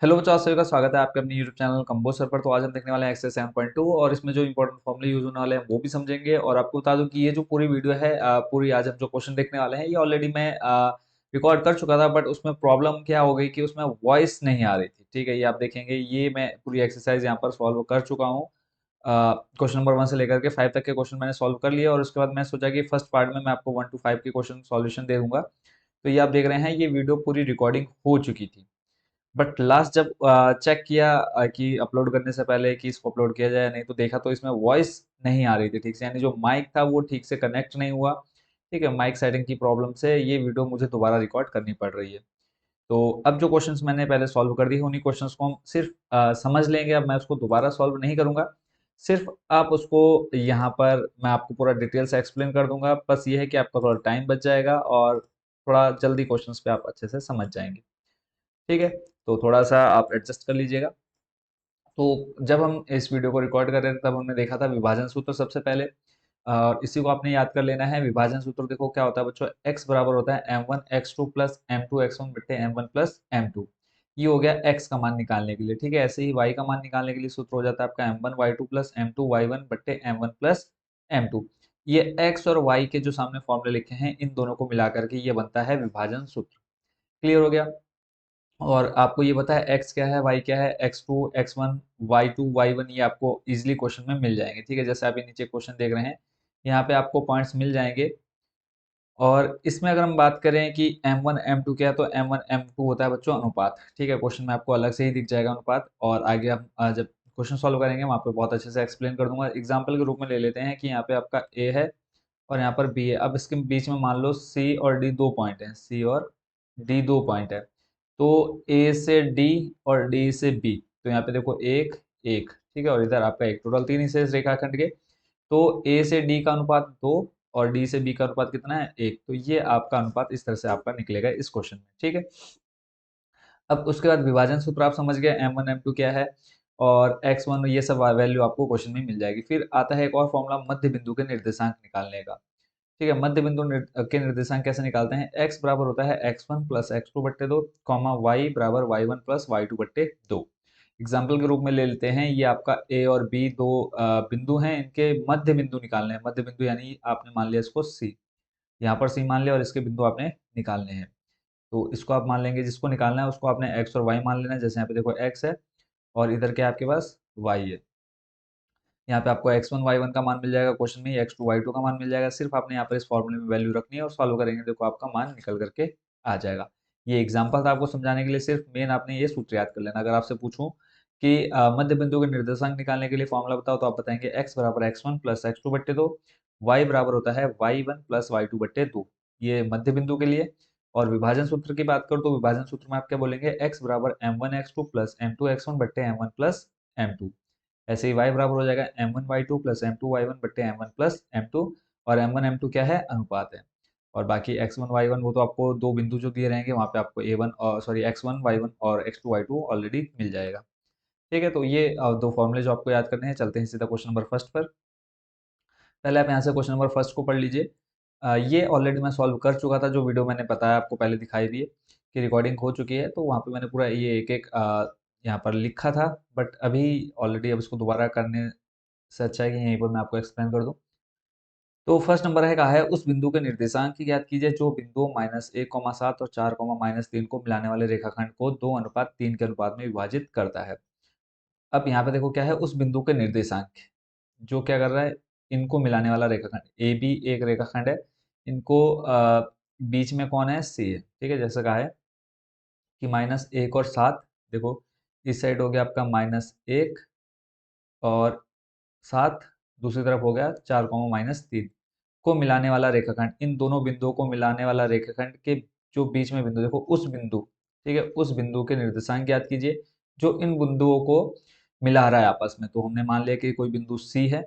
Hello बच्चों, आप सभी का स्वागत है आपके अपने यूट्यूब चैनल कंबो सर पर। तो आज हम देखने वाले हैं एक्सरसाइज 7.2 और इसमें जो इंपॉर्टेंट फॉर्मूले यूज होने वाले हैं वो भी समझेंगे। और आपको बता दूं कि ये जो पूरी वीडियो है पूरी आज हम जो क्वेश्चन देखने वाले हैं ये ऑलरेडी मैं रिकॉर्ड कर चुका था, बट उसमें प्रॉब्लम क्या हो गई कि उसमें वॉइस नहीं आ रही थी। ठीक है, ये आप देखेंगे, ये मैं पूरी एक्सरसाइज यहाँ पर सॉल्व कर चुका हूँ। क्वेश्चन नंबर 1 से लेकर के 5 तक के क्वेश्चन मैंने सॉल्व कर लिए और उसके बाद मैं सोचा कि फर्स्ट पार्ट में मैं आपको 1 to 5 के क्वेश्चन सॉल्यूशन दे दूंगा। तो ये आप देख रहे हैं, ये वीडियो पूरी रिकॉर्डिंग हो चुकी थी, बट लास्ट जब चेक किया कि अपलोड करने से पहले कि इसको अपलोड किया जाए या नहीं, तो देखा तो इसमें वॉइस नहीं आ रही थी ठीक से, यानी जो माइक था वो ठीक से कनेक्ट नहीं हुआ। ठीक है, माइक सेटिंग की प्रॉब्लम से ये वीडियो मुझे दोबारा रिकॉर्ड करनी पड़ रही है। तो अब जो क्वेश्चंस मैंने पहले सॉल्व कर दिए उन्हीं क्वेश्चंस को हम सिर्फ समझ लेंगे। अब मैं उसको दोबारा सॉल्व नहीं करूंगा, सिर्फ आप उसको यहाँ पर मैं आपको पूरा डिटेल से एक्सप्लेन कर दूंगा। बस ये है कि आपका थोड़ा टाइम बच जाएगा और थोड़ा जल्दी क्वेश्चंस पे आप अच्छे से समझ जाएंगे। ठीक है, तो थोड़ा सा आप एडजस्ट कर लीजिएगा। तो जब हम इस वीडियो को रिकॉर्ड कर रहे थे तब हमने देखा था विभाजन सूत्र सबसे पहले, और इसी को आपने याद कर लेना है। विभाजन सूत्र देखो क्या होता है बच्चों, x बराबर होता है m1 x2 plus m2 x1 बट्टे m1 प्लस m2। ये हो गया x का मान निकालने के लिए। ठीक है, ऐसे ही y का मान निकालने के लिए सूत्र हो जाता है आपका m1 y2 plus m2 y1 बट्टे m1 प्लस m2। ये x और y के जो सामने फॉर्मूले लिखे हैं इन दोनों को मिला करके ये बनता है विभाजन सूत्र। क्लियर हो गया। और आपको ये पता है x क्या है, y क्या है, x2 x1 y2 y1 ये आपको इजीली क्वेश्चन में मिल जाएंगे। ठीक है, जैसे आप ये नीचे क्वेश्चन देख रहे हैं, यहाँ पे आपको पॉइंट्स मिल जाएंगे। और इसमें अगर हम बात करें कि m1 m2 क्या है, तो m1 m2 होता है बच्चों अनुपात। ठीक है, क्वेश्चन में आपको अलग से ही दिख जाएगा अनुपात, और आगे हम जब क्वेश्चन सॉल्व करेंगे वहाँ पे बहुत अच्छे से एक्सप्लेन कर दूंगा। एग्जाम्पल के रूप में ले लेते हैं कि यहाँ पे आपका a है और यहाँ पर बी है। अब इसके बीच में मान लो सी और डी दो पॉइंट हैं, सी और डी दो पॉइंट है। तो ए से डी और डी से बी, तो यहाँ पे देखो एक एक, ठीक है, और इधर आपका एक, टोटल तीन हिस्से इस रेखाखंड के। तो ए से डी का अनुपात दो और डी से बी का अनुपात कितना है, एक। तो ये आपका अनुपात इस तरह से आपका निकलेगा इस क्वेश्चन में। ठीक है, अब उसके बाद विभाजन सूत्र आप समझ गए, m1 m2 क्या है और x1, ये सब वैल्यू आपको क्वेश्चन में मिल जाएगी। फिर आता है एक और फॉर्मूला मध्य बिंदु के निर्देशांक निकालने का। ठीक है, मध्य बिंदु के निर्देशांक कैसे निकालते हैं, x बराबर होता है x1 प्लस x2 बट्टे दो, कॉमा y बराबर y1 प्लस y2 बट्टे दो। एग्जाम्पल के रूप में ले लेते हैं, ये आपका a और b दो बिंदु हैं, इनके मध्य बिंदु निकालने हैं। मध्य बिंदु यानी आपने मान लिया इसको c, यहाँ पर c मान लिया और इसके बिंदु आपने निकालने हैं। तो इसको आप मान लेंगे, जिसको निकालना है उसको आपने x और y मान लेना है। जैसे यहाँ पे देखो x है और इधर क्या है आपके पास y है। यहाँ पे आपको x1 y1 का मान मिल जाएगा, क्वेश्चन में x2 y2 का मान मिल जाएगा। सिर्फ आपने यहाँ पर इस फॉर्मूले में वैल्यू रखनी है और सॉल्व करेंगे, देखो आपका मान निकल करके आ जाएगा। ये एग्जांपल था आपको समझाने के लिए, सिर्फ मेन आपने ये सूत्र याद कर लेना। अगर आपसे पूछूं कि मध्य बिंदु के निर्देशांक निकालने के लिए फॉर्मूला बताओ, तो आप बताएंगे x बराबर x1 प्लस x2 बट्टे दो, y बराबर होता है y1 प्लस y2 बट्टे दो, ये मध्य बिंदु के लिए। और विभाजन सूत्र की बात करो तो विभाजन सूत्र में आप क्या बोलेंगे, x बराबर m1 x2 plus m2 x1 बट्टे m1 प्लस m2। ऐसे ही y बराबर हो जाएगा m1 y2 plus m2 y1 बट्टे m1 प्लस m2। और m1 m2 क्या है, अनुपात है। और बाकी x1 y1 वो तो आपको दो बिंदु जो दिए रहेंगे वहाँ पे आपको a1 और सॉरी x1 y1 और x2 y2 ऑलरेडी मिल जाएगा। ठीक है, तो ये दो फॉर्मूले जो आपको याद करने हैं। चलते हैं सीधा क्वेश्चन नंबर फर्स्ट पर। पहले आप यहाँ से क्वेश्चन नंबर फर्स्ट को पढ़ लीजिए। ये ऑलरेडी मैं सॉल्व कर चुका था, जो वीडियो मैंने बताया आपको पहले दिखाई दिए कि रिकॉर्डिंग हो चुकी है, तो वहाँ पे मैंने पूरा ये एक एक यहाँ पर लिखा था। बट अभी ऑलरेडी अब इसको दोबारा करने से अच्छा है कि यहीं पर मैं आपको एक्सप्लेन कर दूं। तो फर्स्ट नंबर है, कहा है उस बिंदु के निर्देशांक की ज्ञात कीजिए जो बिंदु -1,7 और 4,-3 को मिलाने वाले रेखाखंड को 2:3 के अनुपात में विभाजित करता है। अब यहाँ पे देखो क्या है, उस बिंदु के निर्देशांक जो क्या कर रहा है, इनको मिलाने वाला रेखाखंड ए बी एक रेखाखंड है। इनको बीच में कौन है, सी है। ठीक है, जैसे कहा है कि -1 और 7, देखो इस साइड हो गया आपका -1 और 7, दूसरी तरफ हो गया 4,-3 को मिलाने वाला रेखाखंड। इन दोनों बिंदुओं को मिलाने वाला रेखाखंड के जो बीच में बिंदु, देखो उस बिंदु, ठीक है, उस बिंदु के निर्देशांक ज्ञात कीजिए जो इन बिंदुओं को मिला रहा है आपस में। तो हमने मान लिया कि कोई बिंदु सी है,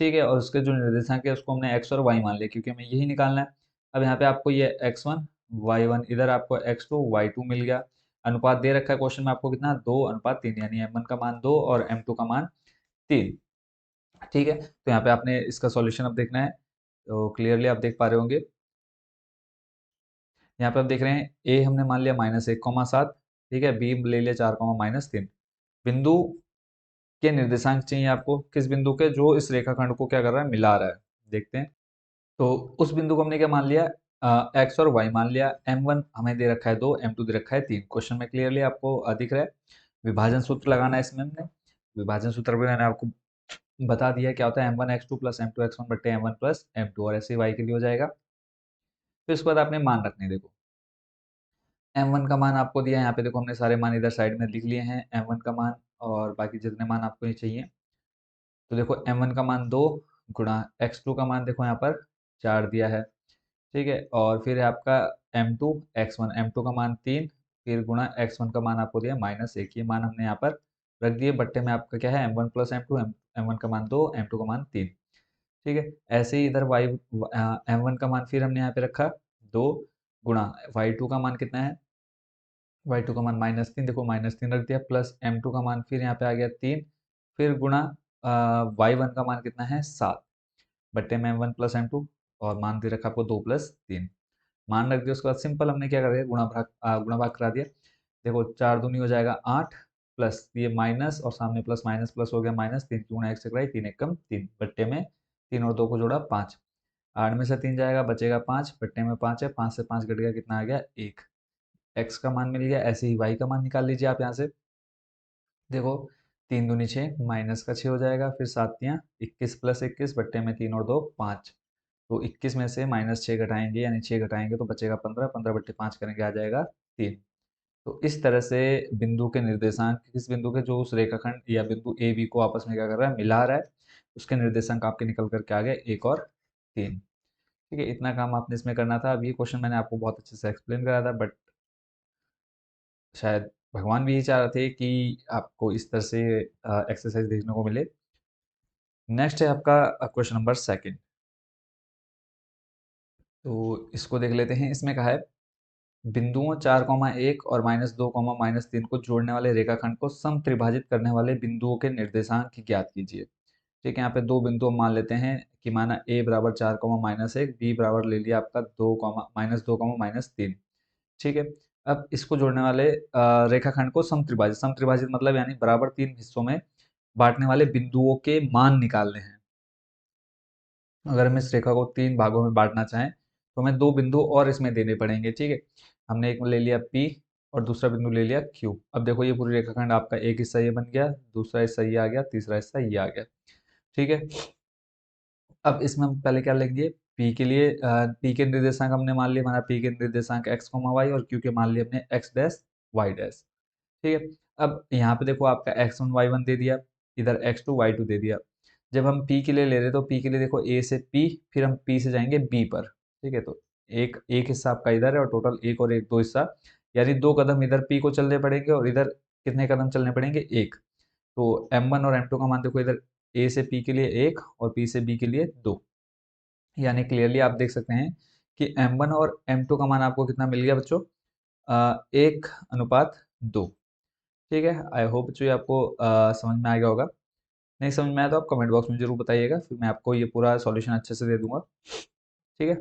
ठीक है, और उसके जो निर्देशांक है उसको हमने एक्स और वाई मान लिया, क्योंकि हमें यही निकालना है। अब यहाँ पे आपको ये x1 y1, इधर आपको x2 y2 मिल गया। अनुपात दे रखा है क्वेश्चन में आपको कितना, 2:3, यानी m1 का मान 2 और m2 का मान 3। ठीक है, तो यहाँ पे आपने इसका सॉल्यूशन अब देखना है। तो क्लियरली आप देख पा रहे होंगे, यहाँ पे आप देख रहे हैं ए हमने मान लिया -1,7, ठीक है, बी ले लिया 4, -3। बिंदु के निर्देशांक चाहिए आपको, किस बिंदु के, जो इस रेखाखंड को क्या कर रहा है, मिला रहा है। देखते हैं। तो उस बिंदु को हमने क्या मान लिया, एक्स और वाई मान लिया। M1 हमें दे रखा है 2, M2 दे रखा है 3। क्वेश्चन में क्लियरली आपको दिख रहा है। विभाजन सूत्र लगाना है इसमें हमने। विभाजन सूत्र भी मैंने आपको बता दिया क्या होता है, M1 x2 plus M2 x1 बट्टे M1 प्लस M2, और ऐसे ही y के लिए हो जाएगा। फिर उसके बाद आपने मान रखने, देखो M1 का मान आपको दिया है, यहाँ पे देखो हमने सारे मान इधर साइड में लिख लिए हैं, M1 का मान और बाकी जितने मान आपको ये चाहिए। तो देखो M1 का मान 2 गुणा x2 का मान देखो यहाँ पर 4 दिया है, ठीक है। और फिर है आपका M2 x1, M2 का मान 3, फिर गुणा x1 का मान आपको दिया -1। ये मान हमने यहाँ पर रख दिए, बट्टे में आपका क्या है, M1 प्लस M2, M1 का मान 2, M2 का मान 3, ठीक है। ऐसे ही इधर M1 का मान फिर हमने यहाँ पे रखा 2 गुणा y2 का मान कितना है, y2 का मान -3, देखो -3 रख दिया, प्लस M2 का मान फिर यहाँ पे आ गया 3, फिर गुणा y1 का मान कितना है 7, बट्टे में M1 प्लस M2, और मान दे रखा आपको 2 प्लस 3। मान रख दिया, उसके बाद सिंपल हमने क्या कर दिया, गुणा भाग करा दिया। देखो 4 दूनी हो जाएगा 8, प्लस ये माइनस और सामने प्लस माइनस प्लस हो गया -3 की गुणा 1 से कराई 3 एकम 3, बट्टे में 3 और 2 को जोड़ा 5, 8 में से 3 जाएगा बचेगा 5, बट्टे में 5 है, 5 से 5 घट गया, कितना आ गया 1। एक्स का मान मिल गया। ऐसे ही वाई का मान निकाल लीजिए आप यहाँ से। देखो 3 दूनी 6, माइनस का 6 हो जाएगा, फिर 7 तियाँ 21 प्लस 21, बट्टे में 3 और 2 5। तो 21 में से -6 घटाएंगे, यानी 6 घटाएंगे तो बचेगा 15, 15 बट्टे 5 करेंगे आ जाएगा 3। तो इस तरह से बिंदु के निर्देशांक, किस बिंदु के, जो उस रेखाखंड या बिंदु ए बी को आपस में क्या कर रहा है, मिला रहा है, उसके निर्देशांक आपके निकल करके आ गए 1 और 3। ठीक है, इतना काम आपने इसमें करना था। अब ये क्वेश्चन मैंने आपको बहुत अच्छे से एक्सप्लेन करा था, बट शायद भगवान भी यही चाह रहे थे कि आपको इस तरह से एक्सरसाइज देखने को मिले। नेक्स्ट है आपका क्वेश्चन नंबर सेकंड। तो इसको देख लेते हैं। इसमें कहा है बिंदुओं 4, 1 और -2, -3 को जोड़ने वाले रेखाखंड को समत्रिभाजित करने वाले बिंदुओं के निर्देशांक ज्ञात कीजिए। ठीक है, यहाँ पे दो बिंदु हम मान लेते हैं कि माना a बराबर 4, -1, b बराबर ले लिया आपका 2, -2, -3। ठीक है। अब इसको जोड़ने वाले रेखाखंड को समत्रिभाजित, समत्रिभाजित मतलब यानी बराबर 3 हिस्सों में बांटने वाले बिंदुओं के मान निकालने हैं। अगर हम इस रेखा को 3 भागों में बांटना चाहें तो हमें दो बिंदु और इसमें देने पड़ेंगे। ठीक है, हमने एक में ले लिया P और दूसरा बिंदु ले लिया Q। अब देखो ये पूरी रेखाखंड आपका एक हिस्सा ये बन गया, दूसरा हिस्सा ये आ गया, तीसरा हिस्सा ये आ गया। ठीक है। अब इसमें हम पहले क्या लेंगे, P के लिए P के निर्देशांक हमने मान लिए, हमारा P के निर्देशांक x, y, और Q के मान लिए हमने x डैश y डैश। ठीक है। अब यहाँ पे देखो आपका x1 y1 दे दिया, इधर x2 y2 दे दिया। जब हम P के लिए ले रहे तो P के लिए देखो A से P, फिर हम P से जाएंगे B पर। ठीक है, तो एक एक हिस्सा आपका इधर है और टोटल एक और एक दो हिस्सा, यानी 2 कदम इधर P को चलने पड़ेंगे और इधर कितने कदम चलने पड़ेंगे, एक। तो M1 और M2 का मान देखो, इधर A से P के लिए 1 और P से B के लिए 2, यानी क्लियरली आप देख सकते हैं कि M1 और M2 का मान आपको कितना मिल गया बच्चों, 1:2। ठीक है, आई होप बच्चों ये आपको समझ में आ गया होगा। नहीं समझ में आया तो आप कमेंट बॉक्स में जरूर बताइएगा, फिर मैं आपको ये पूरा सॉल्यूशन अच्छे से दे दूंगा। ठीक है,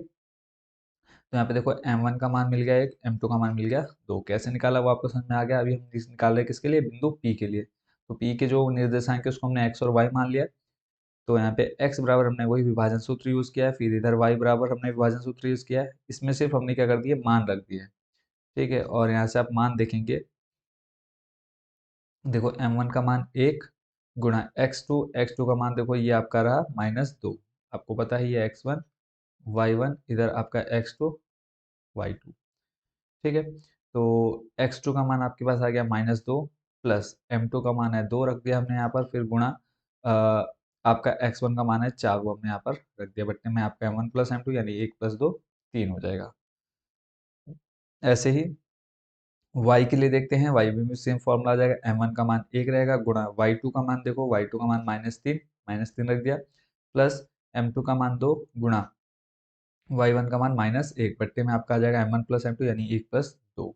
तो यहाँ पे देखो M1 का मान मिल गया 1, M2 का मान मिल गया 2। कैसे निकाला वो आपको समझ में आ गया। अभी हम निकाल रहे हैं किसके लिए, बिंदु P के लिए। तो P के जो निर्देशांक है उसको हमने x और y मान लिया। तो यहाँ पे x बराबर हमने वही विभाजन सूत्र यूज किया है, फिर इधर y बराबर हमने विभाजन सूत्र यूज किया है। इसमें सिर्फ हमने क्या कर दिया, मान रख दिया है। ठीक है, और यहाँ से आप मान देखेंगे, देखो M1 का मान 1 गुणा x2 का मान देखो ये आपका रहा -2। आपको पता है ये x1 y1, इधर आपका x2 y2। ठीक है, तो x2 का मान आपके पास आ गया -2, प्लस M2 का मान है 2 रख दिया हमने यहाँ पर, फिर गुणा अ, आपका x1 का मान है 4, वो हमने यहाँ पर रख दिया, बट्टे में आपका M1 प्लस M2 यानी 1 + 2 3 हो जाएगा। ऐसे ही y के लिए देखते हैं, y में भी सेम फॉर्मूला आ जाएगा। M1 का मान 1 रहेगा गुणा y2 का मान, देखो y2 का मान -3, -3 रख दिया, प्लस M2 का मान 2 गुणा y1 का मान -1, बट्टे में आपका आ जाएगा M1 प्लस M2 यानी 1 + 2।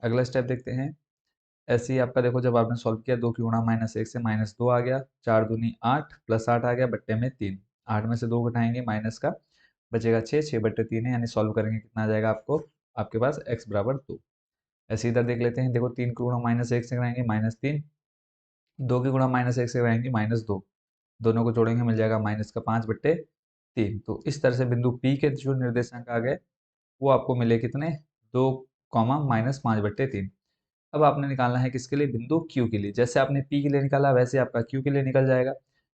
अगला स्टेप देखते हैं। ऐसे ही आपका देखो जब आपने सॉल्व किया, 2 की गुणा -1 से -2 आ गया, 4 दूनी 8 प्लस 8 आ गया, बट्टे में 3। 8 में से 2 घटाएंगे माइनस का, बचेगा 6, 6 बट्टे 3 है, यानी सॉल्व करेंगे कितना आ जाएगा आपको, आपके पास x बराबर 2। ऐसे इधर देख लेते हैं, देखो 3 की गुणा -1 से कराएंगे -3, 2 की गुणा -1 से कराएंगे -2, दोनों को जोड़ेंगे मिल जाएगा -5/3। तो इस तरह से बिंदु P के जो निर्देशांक आ गए वो आपको मिले कितने, 2, -5/3। अब आपने निकालना है किसके लिए, बिंदु Q के लिए। जैसे आपने P के लिए निकाला वैसे आपका Q के लिए निकल जाएगा।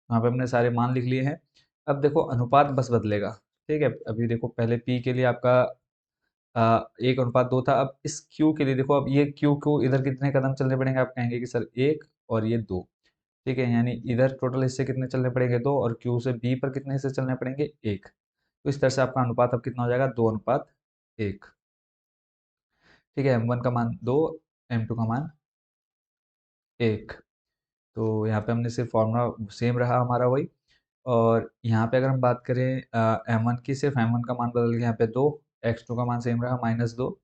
वहाँ पे हमने सारे मान लिख लिए हैं। अब देखो अनुपात बस बदलेगा, ठीक है। अभी देखो पहले P के लिए आपका 1:2 था। अब इस Q के लिए देखो, अब ये Q को इधर कितने कदम चलने पड़ेंगे, आप कहेंगे कि सर 1 और ये 2, ठीक है। यानी इधर टोटल हिस्से कितने चलने पड़ेंगे, 2, और Q से B पर कितने हिस्से चलने पड़ेंगे, 1। तो इस तरह से आपका अनुपात अब कितना हो जाएगा, 2:1, ठीक है। M1 का मान 2, M2 का मान 1। तो यहाँ पे हमने सिर्फ फॉर्मूला सेम रहा हमारा वही। और यहाँ पे अगर हम बात करें M1 की, सिर्फ M1 का मान बदल के यहाँ पे 2, X2 का मान सेम रहा -2,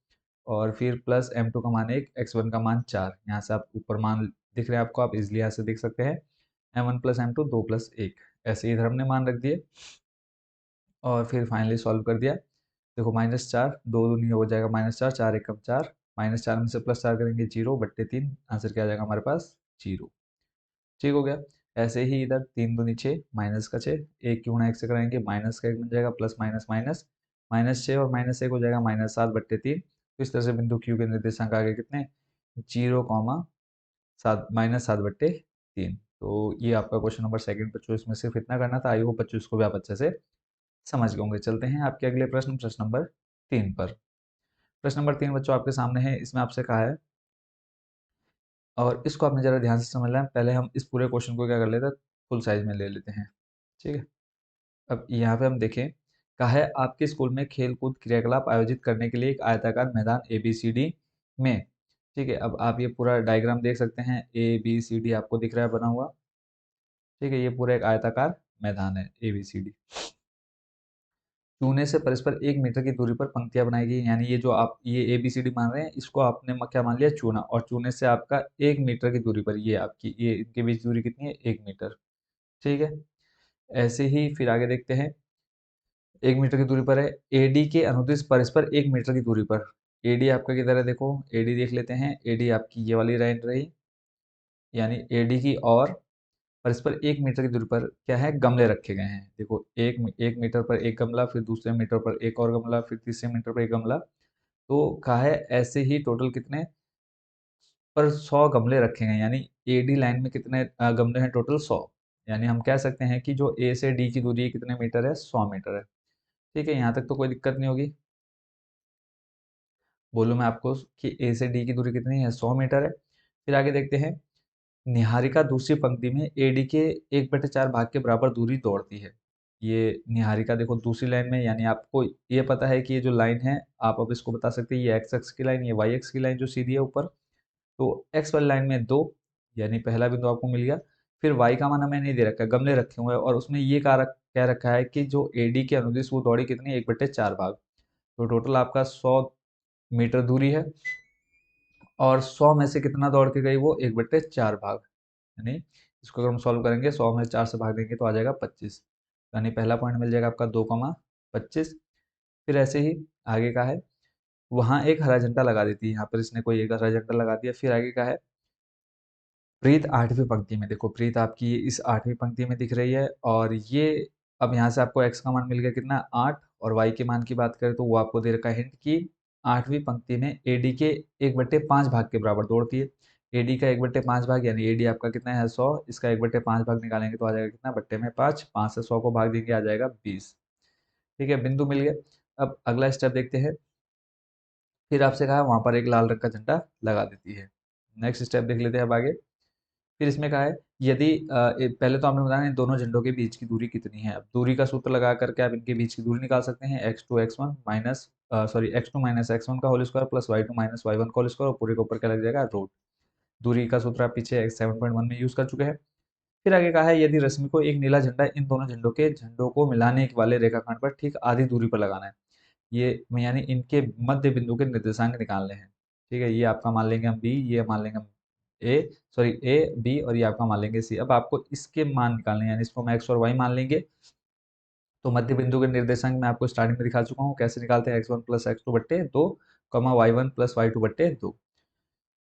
और फिर प्लस M2 का मान 1, X1 का मान 4। यहाँ से आप ऊपर मान दिख रहे हैं आपको, आप इजिली यहाँ से देख सकते हैं M1 + M2 2 + 1। ऐसे इधर हमने मान रख दिए और फिर फाइनली सॉल्व कर दिया। देखो -4, 2 दूनी हो जाएगा -4, 4 एकम 4, -4 में से +4 करेंगे 0/3, आंसर क्या आ जाएगा हमारे पास, 0। ठीक हो गया। ऐसे ही इधर 3 दूनी 6, माइनस का 6, 1 की गुणा 1 से कराएंगे माइनस का 1 बन जाएगा, प्लस माइनस माइनस, -6 और -1 हो जाएगा -7/3। तो इस तरह से बिंदु Q के निर्देशांक आ गए कितने, 0, -7/3। तो ये आपका क्वेश्चन नंबर सेकंड बच्चों, इसमें सिर्फ इतना करना था। आई होप बच्चों इसको भी आप अच्छे से समझ गए होंगे। चलते हैं आपके अगले प्रश्न, प्रश्न नंबर 3 पर। प्रश्न नंबर 3 बच्चों आपके सामने है। इसमें आपसे कहा है, और इसको आपने जरा ध्यान से समझना है। पहले हम इस पूरे क्वेश्चन को क्या कर लेते हैं, फुल साइज में ले लेते हैं, ठीक है। अब यहाँ पे हम देखें, कहा है आपके स्कूल में खेल कूद क्रियाकलाप आयोजित करने के लिए एक आयताकार मैदान ABCD में, ठीक है। अब आप ये पूरा डायग्राम देख सकते हैं, ABCD आपको दिख रहा है बना हुआ, ठीक है। ये पूरा एक आयताकार मैदान है ABCD। चूने से परस्पर 1 मीटर की दूरी पर पंक्तियां बनाई गई, यानी ये जो आप ये ABCD मान रहे हैं, इसको आपने क्या मान लिया, चूना। और चूने से आपका 1 मीटर की दूरी पर, ये आपकी ये इनके बीच दूरी कितनी है, 1 मीटर, ठीक है। ऐसे ही फिर आगे देखते हैं, 1 मीटर की दूरी पर है। AD के अनुदिश परस्पर 1 मीटर की दूरी पर, AD आपका किधर है, देखो AD देख लेते हैं। AD आपकी ये वाली लाइन रही, यानी AD की और परस्पर 1 मीटर की दूरी पर क्या है, गमले रखे गए हैं। देखो एक मीटर पर एक गमला, फिर दूसरे मीटर पर एक और गमला, फिर तीसरे मीटर पर एक गमला। तो कहा है ऐसे ही टोटल कितने पर 100 गमले रखे गए, यानी AD लाइन में कितने गमले हैं, टोटल 100। यानी हम कह सकते हैं कि जो A से D की दूरी कितने मीटर है, 100 मीटर है, ठीक है। यहाँ तक तो कोई दिक्कत नहीं होगी। बोलूँ मैं आपको कि A से D की दूरी कितनी है, 100 मीटर है। फिर आगे देखते हैं, निहारिका दूसरी पंक्ति में AD के 1/4 भाग के बराबर दूरी दौड़ती है। ये निहारिका देखो दूसरी लाइन में, यानी आपको ये पता है कि ये जो लाइन है, आप अब इसको बता सकते हैं ये x अक्ष की लाइन, ये y अक्ष की लाइन जो सीधी है ऊपर। तो x वाली लाइन में 2, यानी पहला बिंदु आपको मिल गया। फिर y का मान हमें नहीं दे रखा है, गमले रखे हुए हैं, और उसमें ये कह रखा है कि जो AD के अनुदिश वो दौड़ी कितनी, 1/4 भाग। तो टोटल आपका 100 मीटर दूरी है, और 100 में से कितना दौड़ के गई वो, 1/4 भाग। यानी इसको अगर हम सॉल्व करेंगे, 100 में 4 से भाग देंगे तो आ जाएगा 25। यानी पहला पॉइंट मिल जाएगा आपका 2,25। फिर ऐसे ही आगे का है, वहाँ एक हरा झंडा लगा देती है। यहाँ पर इसने कोई एक हरा झंडा लगा दिया। फिर आगे का है, प्रीत 8वीं पंक्ति में, देखो प्रीत आपकी इस 8वीं पंक्ति में दिख रही है, और ये अब यहाँ से आपको x का मान मिल गया कितना, 8, और y के मान की बात करें तो वो आपको दे रखा है हिंट की 8वीं पंक्ति में AD के 1/5 भाग के बराबर दौड़ती है। AD का 1/5 भाग, यानी AD आपका कितना है, 100, इसका 1/5 भाग निकालेंगे तो आ जाएगा कितना, बट्टे में 5, 5 से 100 को भाग देंगे आ जाएगा 20, ठीक है। बिंदु मिल गया। अब अगला स्टेप देखते हैं। फिर आपसे कहा वहां पर एक लाल रंग का झंडा लगा देती है। नेक्स्ट स्टेप देख लेते हैं अब आगे। फिर इसमें कहा है, यदि पहले तो आपने बताया इन दोनों झंडों के बीच की दूरी कितनी है। अब दूरी का सूत्र लगा करके आप इनके बीच की दूरी निकाल सकते हैं, x2 का whole square plus y2 - y1 का होल स्क्वायर, और पूरे के ऊपर क्या लग जाएगा, रूट। दूरी का सूत्र आप पीछे 7.1 में यूज कर चुके हैं। फिर आगे कहा है, यदि रश्मि को एक नीला झंडा इन दोनों झंडों को मिलाने वाले रेखाखंड पर ठीक आधी दूरी पर लगाना है। ये यानी इनके मध्य बिंदु के निर्देशांक निकालने हैं, ठीक है। ये आपका मान लेंगे हम बी, ये मान लेंगे हम ए बी, और ये आपका मान लेंगे सी। अब आपको इसके मान निकालने हैं, यानी इसको हम एक्स और वाई मान लेंगे। तो मध्य बिंदु के निर्देशांक मैं आपको स्टार्टिंग में दिखा चुका हूँ, कैसे निकालते हैं, x1 + x2/2, y1 + y2/2।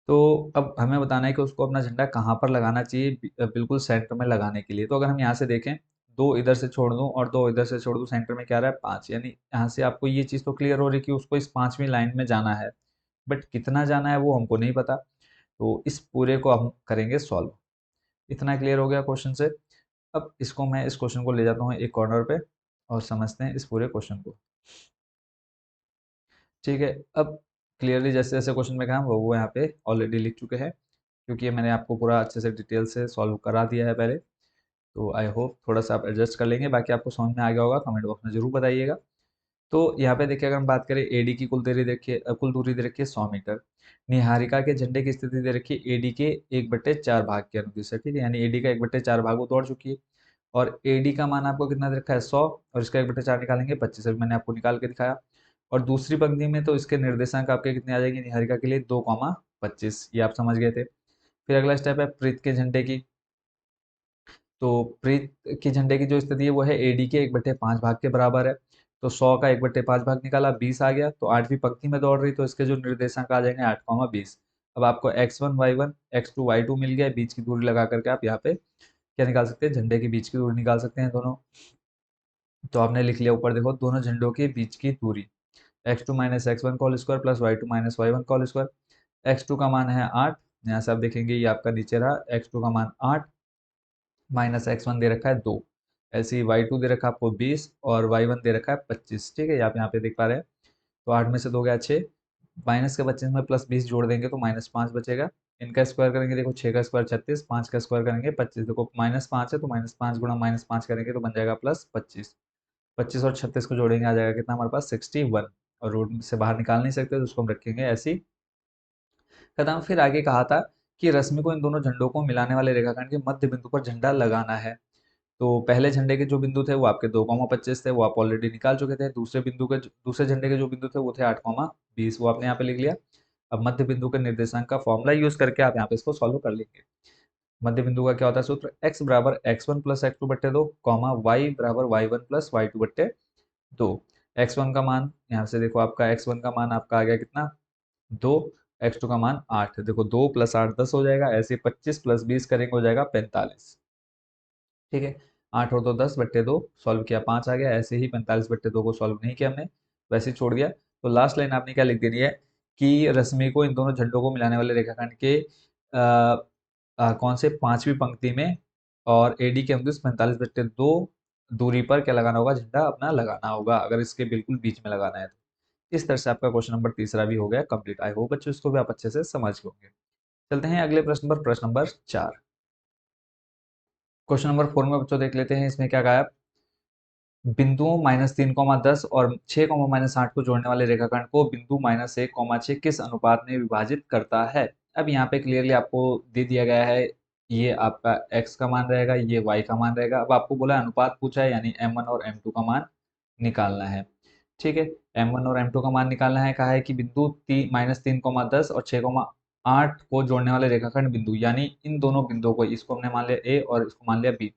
तो अब हमें बताना है कि उसको अपना झंडा कहाँ पर लगाना चाहिए बिल्कुल सेंटर में लगाने के लिए। तो अगर हम यहाँ से देखें, दो इधर से छोड़ दूं और दो इधर से छोड़ दूं, सेंटर में क्या रहा है 5, यानी यहाँ से आपको ये चीज़ तो क्लियर हो रही है कि उसको इस 5वीं लाइन में जाना है, बट कितना जाना है वो हमको नहीं पता। तो इस पूरे को हम करेंगे सॉल्व। इतना क्लियर हो गया क्वेश्चन से। अब इसको मैं इस क्वेश्चन को ले जाता हूँ एक कॉर्नर पे और समझते हैं इस पूरे क्वेश्चन को। ठीक है, अब क्लियरली जैसे जैसे क्वेश्चन में कहा वो यहाँ पे ऑलरेडी लिख चुके हैं, क्योंकि ये मैंने आपको पूरा अच्छे से डिटेल से सॉल्व करा दिया है पहले। तो आई होप थोड़ा सा आप एडजस्ट कर लेंगे, बाकी आपको समझ में आ गया होगा, कमेंट बॉक्स में जरूर बताइएगा। तो यहाँ पे देखिए, अगर हम बात करें एडी की कुल दूरी देखिए, कुल दूरी दे रखी है 100 मीटर। निहारिका के झंडे की स्थिति दे रखी है एडी के 1/4 भाग के अनुदिश से, ठीक है, यानी एडी का 1/4 भाग वो दौड़ चुकी है। और एडी का मान आपको कितना दे रखा है 100, और इसका 1/4 निकालेंगे 25, अभी मैंने आपको निकाल के दिखाया। और दूसरी पंक्ति में तो इसके निर्देशांक आपके कितने आ जाएंगे निहारिका के लिए 2,25, ये आप समझ गए थे। फिर अगला स्टेप है प्रीत के झंडे की। तो प्रीत की झंडे की जो स्थिति है वो है एडी के 1/5 भाग के बराबर है। तो 100 का 1/5 भाग निकाला, 20 आ गया। तो 8वीं पंक्ति में दौड़ रही, तो इसके जो निर्देशांक आ जाएंगे 8,20। अब आपको x1 y1 x2 y2 मिल गया, बीच की दूरी लगा करके आप यहाँ पे क्या निकाल सकते हैं, झंडे के बीच की दूरी निकाल सकते हैं दोनों। तो आपने लिख लिया ऊपर देखो, दोनों झंडों के बीच की दूरी x2 माइनस x1 का whole square plus y2 minus y1 का होल स्क्वायर। x2 का मान है 8, यहाँ से आप देखेंगे ये आपका नीचे रहा, x2 का मान 8 माइनस x1 दे रखा है 2, ऐसे ही y2 दे रखा है आपको 20 और y1 दे रखा है 25, ठीक है, आप यहाँ पे देख पा रहे हैं। तो 8 में से 2 गया 6, माइनस के 25 में प्लस 20 जोड़ देंगे तो -5 बचेगा। इनका स्क्वायर करेंगे, देखो 6 का स्क्वायर 36, 5 का स्क्वायर करेंगे 25, देखो -5 है तो -5 गुणा -5 करेंगे तो बन जाएगा +25। 25 और 36 को जोड़ेंगे आ जाएगा कितना हमारे पास 61, और रूट से बाहर निकाल नहीं सकते तो उसको हम रखेंगे ऐसी कदम। फिर आगे कहा था कि रश्मि को इन दोनों झंडों को मिलाने वाले रेखाखंड के मध्य बिंदु पर झंडा लगाना है। तो पहले झंडे के जो बिंदु थे वो आपके 2,25 थे, वो आप ऑलरेडी निकाल चुके थे। दूसरे झंडे के जो बिंदु थे वो थे 8,20, वो आपने यहाँ पे लिख लिया। अब मध्य बिंदु के निर्देशांक का फॉर्मूला यूज करके आप यहाँ पे इसको सॉल्व कर लेंगे। मध्य बिंदु का क्या होता है सूत्र, x बराबर x1 plus x2/2 comma y बराबर y1 प्लस y2/2। x1 का मान यहाँ से देखो, आपका x1 का मान आपका आ गया कितना 2, x2 का मान 8, देखो 2 + 8 10 हो जाएगा, ऐसे 25 + 20 करेंगे हो जाएगा 45, ठीक है। 8 और 2 10/2 सॉल्व किया 5 आ गया, ऐसे ही 45/2 को सॉल्व नहीं किया हमने, वैसे ही छोड़ दिया। तो लास्ट लाइन आपने क्या लिख देनी है कि रश्मि को इन दोनों झंडों को मिलाने वाले रेखाखंड के कौन से 5वीं पंक्ति में और एडी के अनुदिश 45/2 दूरी पर क्या लगाना होगा, झंडा अपना लगाना होगा, अगर इसके बिल्कुल बीच में लगाना है तो। इस तरह से आपका क्वेश्चन नंबर तीसरा भी हो गया कंप्लीट। आई होप बच्चों इसको भी आप अच्छे से समझ गए होंगे। चलते हैं अगले प्रश्न पर, प्रश्न नंबर 4। क्वेश्चन नंबर 4 में बच्चों देख लेते हैं, इसमें क्या कहा है। बिंदुओं -3,10 और 6,-8 को जोड़ने वाले रेखाखंड को बिंदु -1,6 किस अनुपात में विभाजित करता है। अब यहाँ पे क्लियरली आपको दे दिया गया है, ये आपका x का मान रहेगा, ये y का मान रहेगा। अब आपको बोला अनुपात पूछा है, यानी m1 और m2 का मान निकालना है, ठीक है। m1 और m2 का मान निकालना है, कहा है कि बिंदु -3,10 और 6,8 को जोड़ने वाले रेखाखंड बिंदु, यानी इन दोनों बिंदुओं को, इसको हमने मान लिया a और इसको मान लिया b,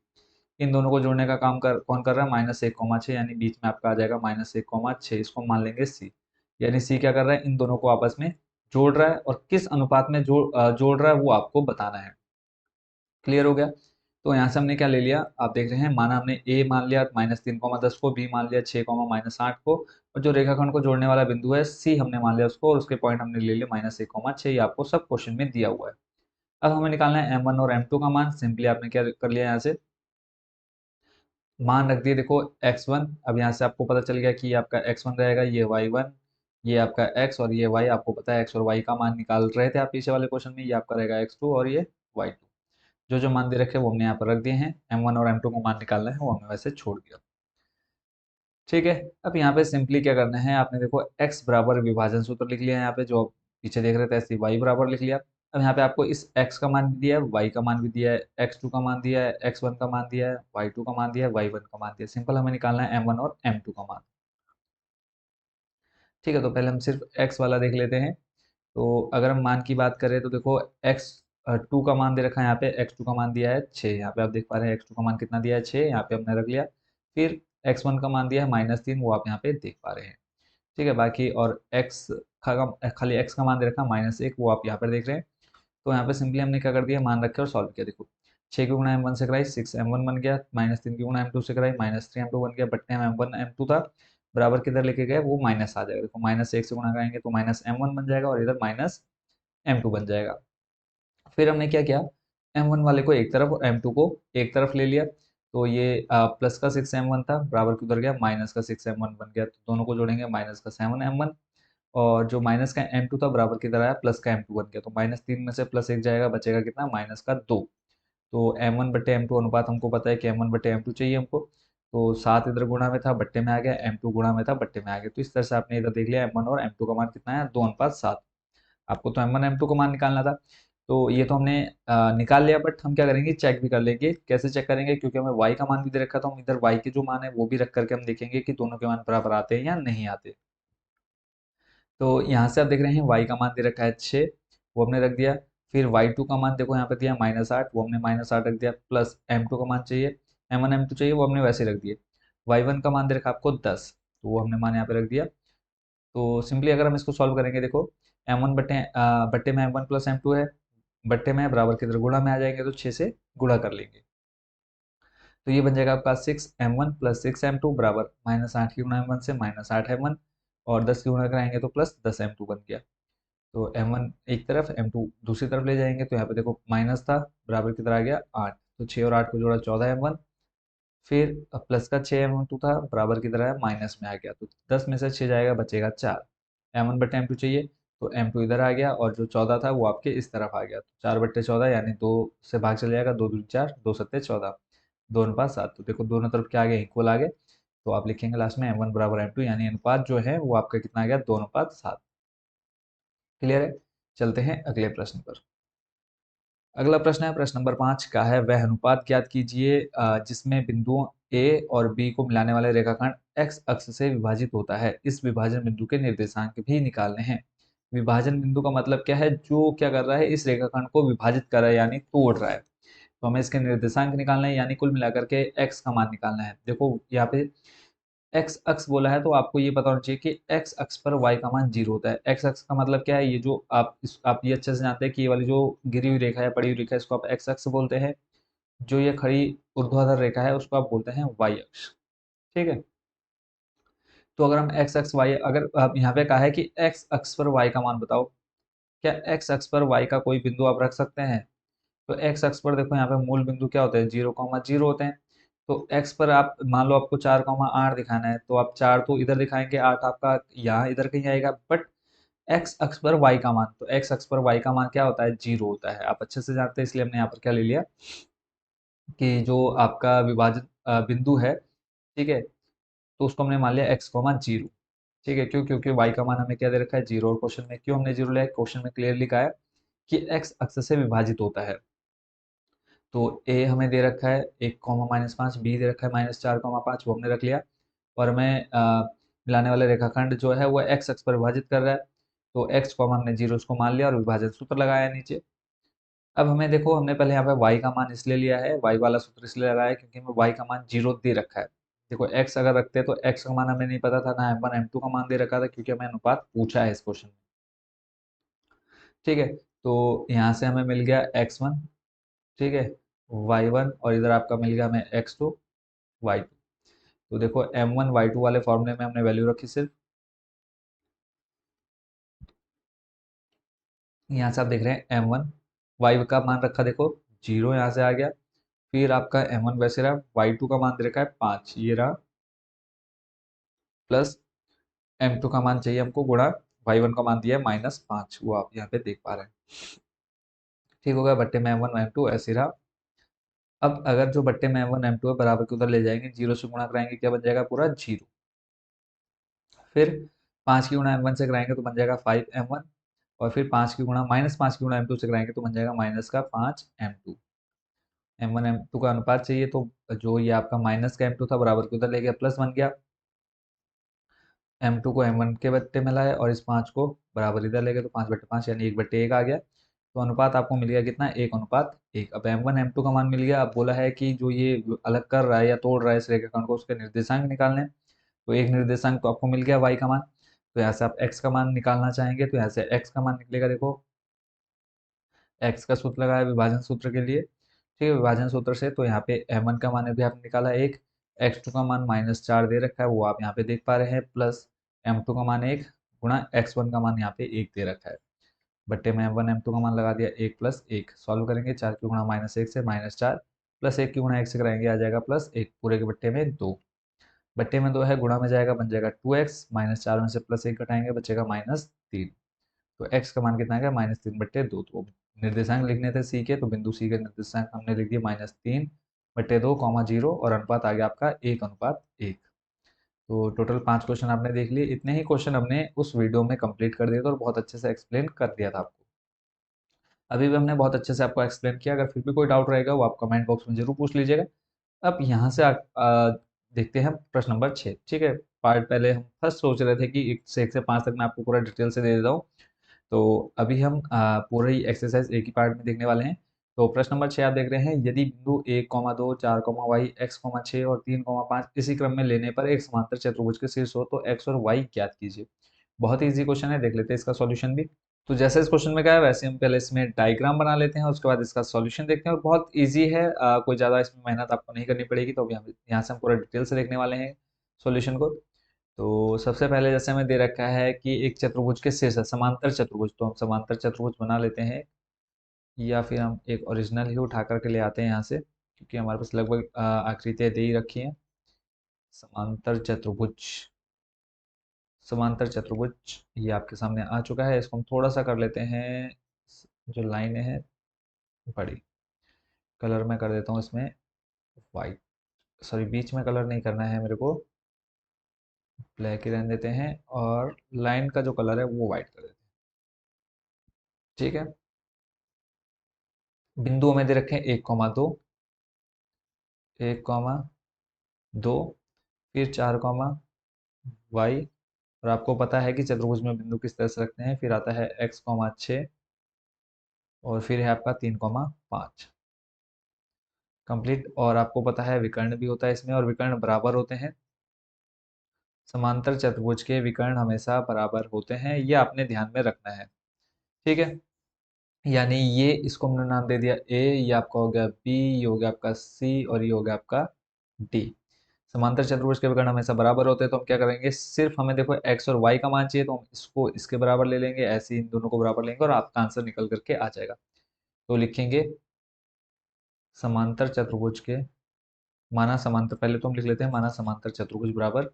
इन दोनों को जोड़ने का काम कौन कर रहा है, -1,6, यानी बीच में आपका आ जाएगा -1,6, इसको मान लेंगे सी। यानी सी क्या कर रहा है, इन दोनों को आपस में जोड़ रहा है, और किस अनुपात में जोड़ रहा है वो आपको बताना है। क्लियर हो गया। तो यहाँ से हमने क्या ले लिया, आप देख रहे हैं, माना हमने ए मान लिया -3,10 को, बी मान लिया 6,-8 को, और जो रेखाखंड को जोड़ने वाला बिंदु है सी हमने मान लिया उसको, और उसके पॉइंट हमने ले लिया -1,6, ये आपको सब क्वेश्चन में दिया हुआ है। अब हमें निकालना है m1 और m2 का मान। सिंपली आपने क्या कर लिया, यहाँ से मान रख दिए, देखो x1, अब यहाँ से आपको पता चल गया कि ये आपका x1 रहेगा, ये y1, ये आपका x और ये y, आपको पता है x और y का मान निकाल रहे थे आप पीछे वाले क्वेश्चन में, ये आपका रहेगा x2 और ये y2। जो जो मान दे रखे वो हमने यहाँ पर रख दिए हैं, m1 और m2 को मान निकालना है वो हमने वैसे छोड़ दिया, ठीक है। अब यहाँ पे सिंपली क्या करना है, आपने देखो x बराबर विभाजन सूत्र लिख लिया है यहाँ पे, जो आप पीछे देख रहे थे ऐसे y बराबर लिख लिया। अब यहाँ पे आपको इस x का मान भी दिया है, y का मान भी दिया है, x2 का मान दिया है, x1 का मान दिया है, y2 का मान दिया है, y1 का मान दिया है। सिंपल हमें निकालना है m1 और m2 का मान, ठीक है। तो पहले हम सिर्फ x वाला देख लेते हैं। तो अगर हम मान की बात करें तो देखो x2 का मान दे रखा है यहाँ पे, x2 का मान दिया है 6, यहाँ पे आप देख पा रहे हैं x2 का मान कितना दिया है 6, यहाँ पे हमने रख लिया। फिर x1 का मान दिया है -3, वो आप यहाँ पे देख पा रहे हैं, ठीक है। बाकी और x खाली x का मान दे रखा है -1, वो आप यहाँ पर देख रहे हैं। तो यहाँ पे सिंपली हमने क्या कर दिया, मान रखे और सॉल्व किया। देखो 6 की गुणा M1 से कराई 6M1 बन गया, -3 की गुणा M2 से कराई -3M2 बन गया, बट्टे में M1 M2 था, बराबर किधर लेके गए, वो माइनस आ जाएगा। देखो -1 से गुणा कराएंगे तो -M1 बन जाएगा और इधर -M2 बन जाएगा। फिर हमने क्या किया, M1 वाले को एक तरफ और M2 को एक तरफ ले लिया। तो ये प्लस का 6M1 था, बराबर की उधर गया, माइनस का 6M1 बन गया। तो दोनों को जोड़ेंगे, माइनस का 7M1 और जो माइनस का M2 था बराबर की तरह आया, प्लस का M2 बन गया। तो -3 में से +1 जाएगा, बचेगा कितना, -2। तो M1/M2 अनुपात हमको पता है कि M1/M2 चाहिए हमको। तो 7 इधर गुणा में था, बट्टे में आ गया, M2 गुणा में था, बट्टे में आ गया। तो इस तरह से आपने इधर देख लिया M1 और M2 का मान कितना है, 2:7। आपको तो M1 M2 का मान निकालना था। तो ये तो हमने निकाल लिया, बट हम क्या करेंगे, चेक भी कर लेंगे। कैसे चेक करेंगे, क्योंकि हमें y का मान भी दे रखा था, हम इधर y के जो मान है वो भी रख करके हम देखेंगे कि दोनों के मान बराबर आते हैं या नहीं आते। तो यहाँ से आप देख रहे हैं y का मान दे रखा है 6, वो हमने रख दिया। फिर y2 का मान देखो यहाँ पे दिया -8, वो हमने -8 रख दिया, प्लस M2 का मान चाहिए, M1 M2 चाहिए, वो हमने वैसे ही रख दिए। y1 का मान दे रखा आपको 10, तो वो हमने मान यहाँ पे रख दिया। तो सिंपली अगर हम इसको सॉल्व करेंगे, देखो M1 बट्टे में M1 प्लस M2 है, बट्टे में है, बराबर की तरह गुणा में आ जाएंगे, तो 6 से गुणा कर लेंगे। तो ये बन जाएगा आपका 6M1 प्लस 6M2 बराबर -8 की गुणा M1 से -8M1, और 10 की गुणा कराएंगे तो प्लस 10M2 बन गया। तो M1 एक तरफ, M2 दूसरी तरफ ले जाएंगे, तो यहाँ पे देखो माइनस था, बराबर की तरह आ गया 8। तो 6 और 8 को जोड़ा 14M1, फिर प्लस का 6M2 था, बराबर की तरह माइनस में आ गया। तो 10 में से 6 जाएगा, बचेगा 4। M1/M2 चाहिए, तो M2 इधर आ गया और जो 14 था वो आपके इस तरफ आ गया। तो 4/14 यानी 2 से भाग चल जाएगा, 2 दूनी 4, 2 सत्ते 14, 2:7। तो देखो दोनों तरफ क्या आ गया, इक्वल आ गए। तो आप लिखेंगे लास्ट में M1 बराबर M2, यानी अनुपात जो है वो आपका कितना आ गया, 2:7। क्लियर है। चलते हैं अगले प्रश्न पर। अगला प्रश्न है, प्रश्न नंबर 5 का है, वह अनुपात ज्ञात कीजिए जिसमें बिंदुओं ए और बी को मिलाने वाले रेखाखंड एक्स अक्ष से विभाजित होता है। इस विभाजन बिंदु के निर्देशांक भी निकालने हैं। विभाजन बिंदु का मतलब क्या है, जो क्या कर रहा है, इस रेखाखंड को विभाजित कर रहा है यानी तोड़ रहा है। तो हमें इसके निर्देशांक निकालना है, यानी कुल मिलाकर के एक्स का मान निकालना है। देखो यहाँ पे एक्स अक्ष बोला है, तो आपको ये पता होना चाहिए कि एक्स अक्ष पर वाई का मान 0 होता है। एक्स अक्ष का मतलब क्या है, ये जो आप ये अच्छे से जानते हैं कि ये वाली जो गिरी हुई रेखा है, पड़ी हुई रेखा है, इसको आप एक्स अक्ष बोलते हैं। जो ये खड़ी ऊर्ध्वाधर रेखा है उसको आप बोलते हैं वाई अक्ष। ठीक है। तो अगर हम एक्स अक्ष वाई, अगर आप यहाँ पे कहा है कि एक्स अक्ष पर वाई का मान बताओ, क्या एक्स अक्ष पर वाई का कोई बिंदु आप रख सकते हैं? तो एक्स अक्ष पर देखो यहाँ पे मूल बिंदु क्या होते हैं, 0,0 होते हैं। तो एक्स पर आप मान लो आपको 4,8 दिखाना है, तो आप 4 तो इधर दिखाएंगे, 8 आपका यहाँ इधर कहीं आएगा। बट एक्स अक्ष पर वाई का मान, तो एक्स अक्ष पर वाई का मान क्या होता है, 0 होता है। आप अच्छे से जानते हैं, इसलिए हमने यहाँ पर क्या ले लिया कि जो आपका विभाजन बिंदु है, ठीक है, तो उसको हमने मान लिया x,0। ठीक है, क्यों, क्योंकि y का मान हमें क्या दे रखा है, 0। और क्वेश्चन में क्यों हमने 0 लिया है, क्वेश्चन में क्लियर लिखा है कि x अक्ष से विभाजित होता है। तो a हमें दे रखा है 1,-5, b दे रखा है -4,5, वो हमने रख लिया। और हमें मिलाने वाले रेखाखंड जो है वो x अक्ष पर विभाजित कर रहा है, तो x को हमने 0 उसको मान लिया और विभाजन सूत्र लगाया नीचे। अब हमें देखो, हमने पहले यहाँ पे y का मान इसलिए लिया है, y वाला सूत्र इसलिए लगाया है क्योंकि हमें y का मान 0 दे रखा है। देखो x अगर रखते तो x का मान हमें नहीं पता था, ना M1 M2 का मान दे रखा था, क्योंकि हमें अनुपात पूछा है इस क्वेश्चन में। ठीक है। तो यहाँ से हमें मिल गया x1, ठीक है, y1, और इधर आपका मिल गया हमें x2 y2। तो देखो M1 y2 वाले फॉर्मूले में हमने वैल्यू रखी सिर्फ। यहाँ से आप देख रहे हैं M1 y का मान रखा, देखो 0 यहाँ से आ गया। फिर आपका M1 वैसे रहा, y2 का मान दे रखा है 5, ये रहा, प्लस M2 का मान चाहिए हमको, गुणा y1 का मान दिया है -5, वो आप यहाँ पे देख पा रहे हैं। ठीक हो गया, बट्टे में M1 M2 ऐसे रहा। अब अगर जो बट्टे में M1 M2 है, बराबर के उधर ले जाएंगे, 0 से गुणा कराएंगे, क्या बन जाएगा, पूरा 0। फिर 5 की गुणा M1 से कराएंगे तो बन जाएगा 5M1, और फिर 5 की गुणा -5 की गुणा M2 से कराएंगे तो बन जाएगा माइनस का 5M2। M1 M2 का अनुपात चाहिए, तो जो ये आपका माइनस का M2 था, बराबर के उधर ले गया, प्लस बन गया। M2 को M1 के बट्टे में लाए और इस 5 को बराबर इधर ले गए, तो 5/5 यानी 1/1 आ गया। तो अनुपात आपको मिल गया कितना, 1:1। अब M1 M2 का मान मिल गया। अब बोला है कि जो ये अलग कर रहा है या तोड़ रहा है इस रेखाखंड को, उसके निर्देशांक निकालने। तो एक निर्देशांक तो आपको मिल गया y का मान। तो यहाँ से आप x का मान निकालना चाहेंगे, तो यहाँ से x का मान निकलेगा, देखो एक्स का सूत्र लगाया विभाजन सूत्र के लिए, ठीक है, विभाजन सूत्र से। तो यहाँ पे m1 का मान भी आपने निकाला एक, x2 का मान -4 दे रखा है वो आप यहाँ पे देख पा रहे हैं, प्लस m2 का मान 1 गुणा x1 का मान यहाँ पे 1 दे रखा है, बट्टे में m1 m2 का मान लगा दिया 1 प्लस 1, सॉल्व करेंगे 4 की गुणा -1 से -4 प्लस 1 की गुणा 1 से कराएंगे आ जाएगा +1, पूरे के बट्टे में 2, बट्टे में 2 है, गुणा में जाएगा बन जाएगा 2x, -4 में से +1 घटाएंगे बचेगा -3। तो x का मान कितना आ गया -3/2। तो निर्देशांक लिखने थे सी के, तो बिंदु सी के निर्देशांक हमने लिख दिए -3/2, 0 और अनुपात आ गया आपका 1:1। तो टोटल 5 क्वेश्चन आपने देख लिए। इतने ही क्वेश्चन हमने उस वीडियो में कंप्लीट कर दिया था और बहुत अच्छे से एक्सप्लेन कर दिया था आपको। अभी भी हमने बहुत अच्छे से आपको एक्सप्लेन किया। अगर फिर भी कोई डाउट रहेगा वो आप कमेंट बॉक्स में जरूर पूछ लीजिएगा। अब यहाँ से देखते हैं प्रश्न नंबर 6, ठीक है। पार्ट पहले हम फर्स्ट सोच रहे थे कि 1 से 5 तक मैं आपको पूरा डिटेल से दे देता हूँ। तो अभी हम पूरी एक्सरसाइज एक ही पार्ट में देखने वाले हैं। तो प्रश्न नंबर 6 आप देख रहे हैं, यदि बिंदु 1, 2, 4, y, x, 6 और 3, 5 इसी क्रम में लेने पर एक समांतर चतुर्भुज के शीर्ष हो तो x और y ज्ञात कीजिए। बहुत ही इजी क्वेश्चन है, देख लेते हैं इसका सॉल्यूशन भी। तो जैसे इस क्वेश्चन में क्या है वैसे हम पहले इसमें डायग्राम बना लेते हैं, उसके बाद इसका सॉल्यूशन देखते हैं। और बहुत इजी है, कोई ज़्यादा इसमें मेहनत आपको नहीं करनी पड़ेगी। तो अभी हम यहाँ से हम पूरा डिटेल से देखने वाले हैं सॉल्यूशन को। तो सबसे पहले जैसे हमें दे रखा है कि एक चतुर्भुज के शीर्ष है, समांतर चतुर्भुज, तो हम समांतर चतुर्भुज बना लेते हैं, या फिर हम एक ओरिजिनल ही उठा करके ले आते हैं यहाँ से, क्योंकि हमारे पास लगभग आकृतियाँ दे ही रखी हैं। समांतर चतुर्भुज, समांतर चतुर्भुज ये आपके सामने आ चुका है। इसको हम थोड़ा सा कर लेते हैं, जो लाइनें हैं बड़ी, कलर में कर देता हूँ इसमें वाइट, सॉरी बीच में कलर नहीं करना है मेरे को, ब्लैक ही रहने देते हैं, और लाइन का जो कलर है वो वाइट कर देते हैं, ठीक है। बिंदु हमें दे रखे हैं 1, 2, 1, 2, फिर 4, y, और आपको पता है कि चतुर्भुज में बिंदु किस तरह से रखते हैं। फिर आता है x, 6 और फिर है आपका 3, 5 कंप्लीट। और आपको पता है विकर्ण भी होता है इसमें, और विकर्ण बराबर होते हैं। समांतर चतुर्भुज के विकर्ण हमेशा बराबर होते हैं, ये आपने ध्यान में रखना है, ठीक है। यानी ये इसको हमने नाम दे दिया ए, ये आपका हो गया बी, ये हो गया आपका सी, और ये हो गया आपका डी। समांतर चतुर्भुज के विकर्ण हमेशा बराबर होते हैं, तो हम क्या करेंगे, सिर्फ हमें देखो x और y का मान चाहिए, तो हम इसको इसके बराबर ले लेंगे, ऐसे ही इन दोनों को बराबर लेंगे और आपका आंसर निकल करके आ जाएगा। तो लिखेंगे समांतर चतुर्भुज के, माना समांतर, पहले तो हम लिख लेते हैं माना समांतर चतुर्भुज बराबर,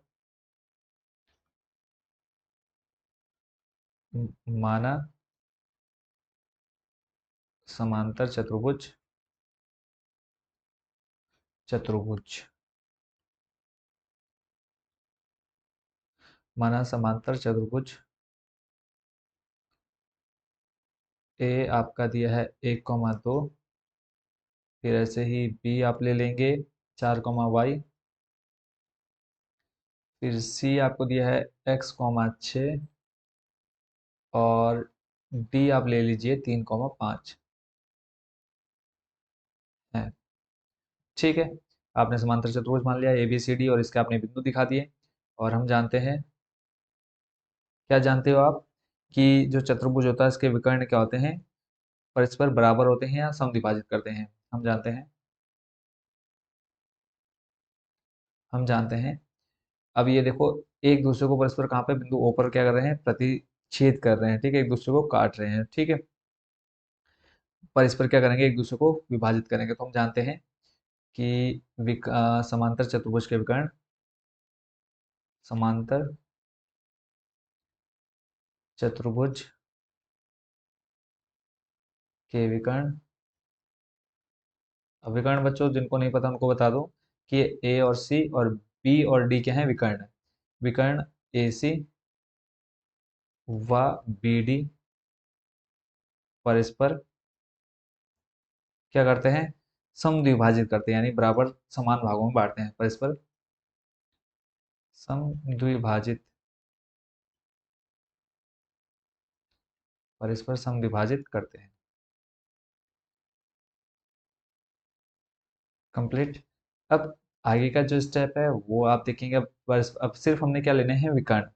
माना समांतर चतुर्भुज, चतुर्भुज, माना समांतर चतुर्भुज ए आपका दिया है 1, 2, फिर ऐसे ही बी आप ले लेंगे 4, y, फिर सी आपको दिया है x, 6 और डी आप ले लीजिए 3, 5 है, ठीक है। आपने समांतर चतुर्भुज मान लिया ए बी सी डी और इसके आपने बिंदु दिखा दिए। और हम जानते हैं, क्या जानते हो आप, कि जो चतुर्भुज होता है इसके विकर्ण क्या होते हैं, परस्पर बराबर होते हैं या समद्विभाजित करते हैं। हम जानते हैं, हम जानते हैं। अब ये देखो, एक दूसरे को परस्पर कहाँ पे बिंदु ओ पर क्या कर रहे हैं, प्रतिच्छेद कर रहे हैं, ठीक है, एक दूसरे को काट रहे हैं, ठीक है। परस्पर क्या करेंगे, एक दूसरे को विभाजित करेंगे। तो हम जानते हैं कि समांतर चतुर्भुज के विकर्ण, समांतर चतुर्भुज के विकर्ण, अब विकर्ण बच्चों जिनको नहीं पता उनको बता दो कि ए और सी और बी और डी क्या हैं, विकर्ण। विकर्ण ए सी व बी डी परस्पर क्या करते हैं, समद्विभाजित करते हैं, यानी बराबर समान भागों में बांटते हैं, परस्पर समद्विभाजित, परस्पर समद्विभाजित करते हैं, कंप्लीट। अब आगे का जो स्टेप है वो आप देखेंगे। अब सिर्फ हमने क्या लेने हैं, विकर्ण,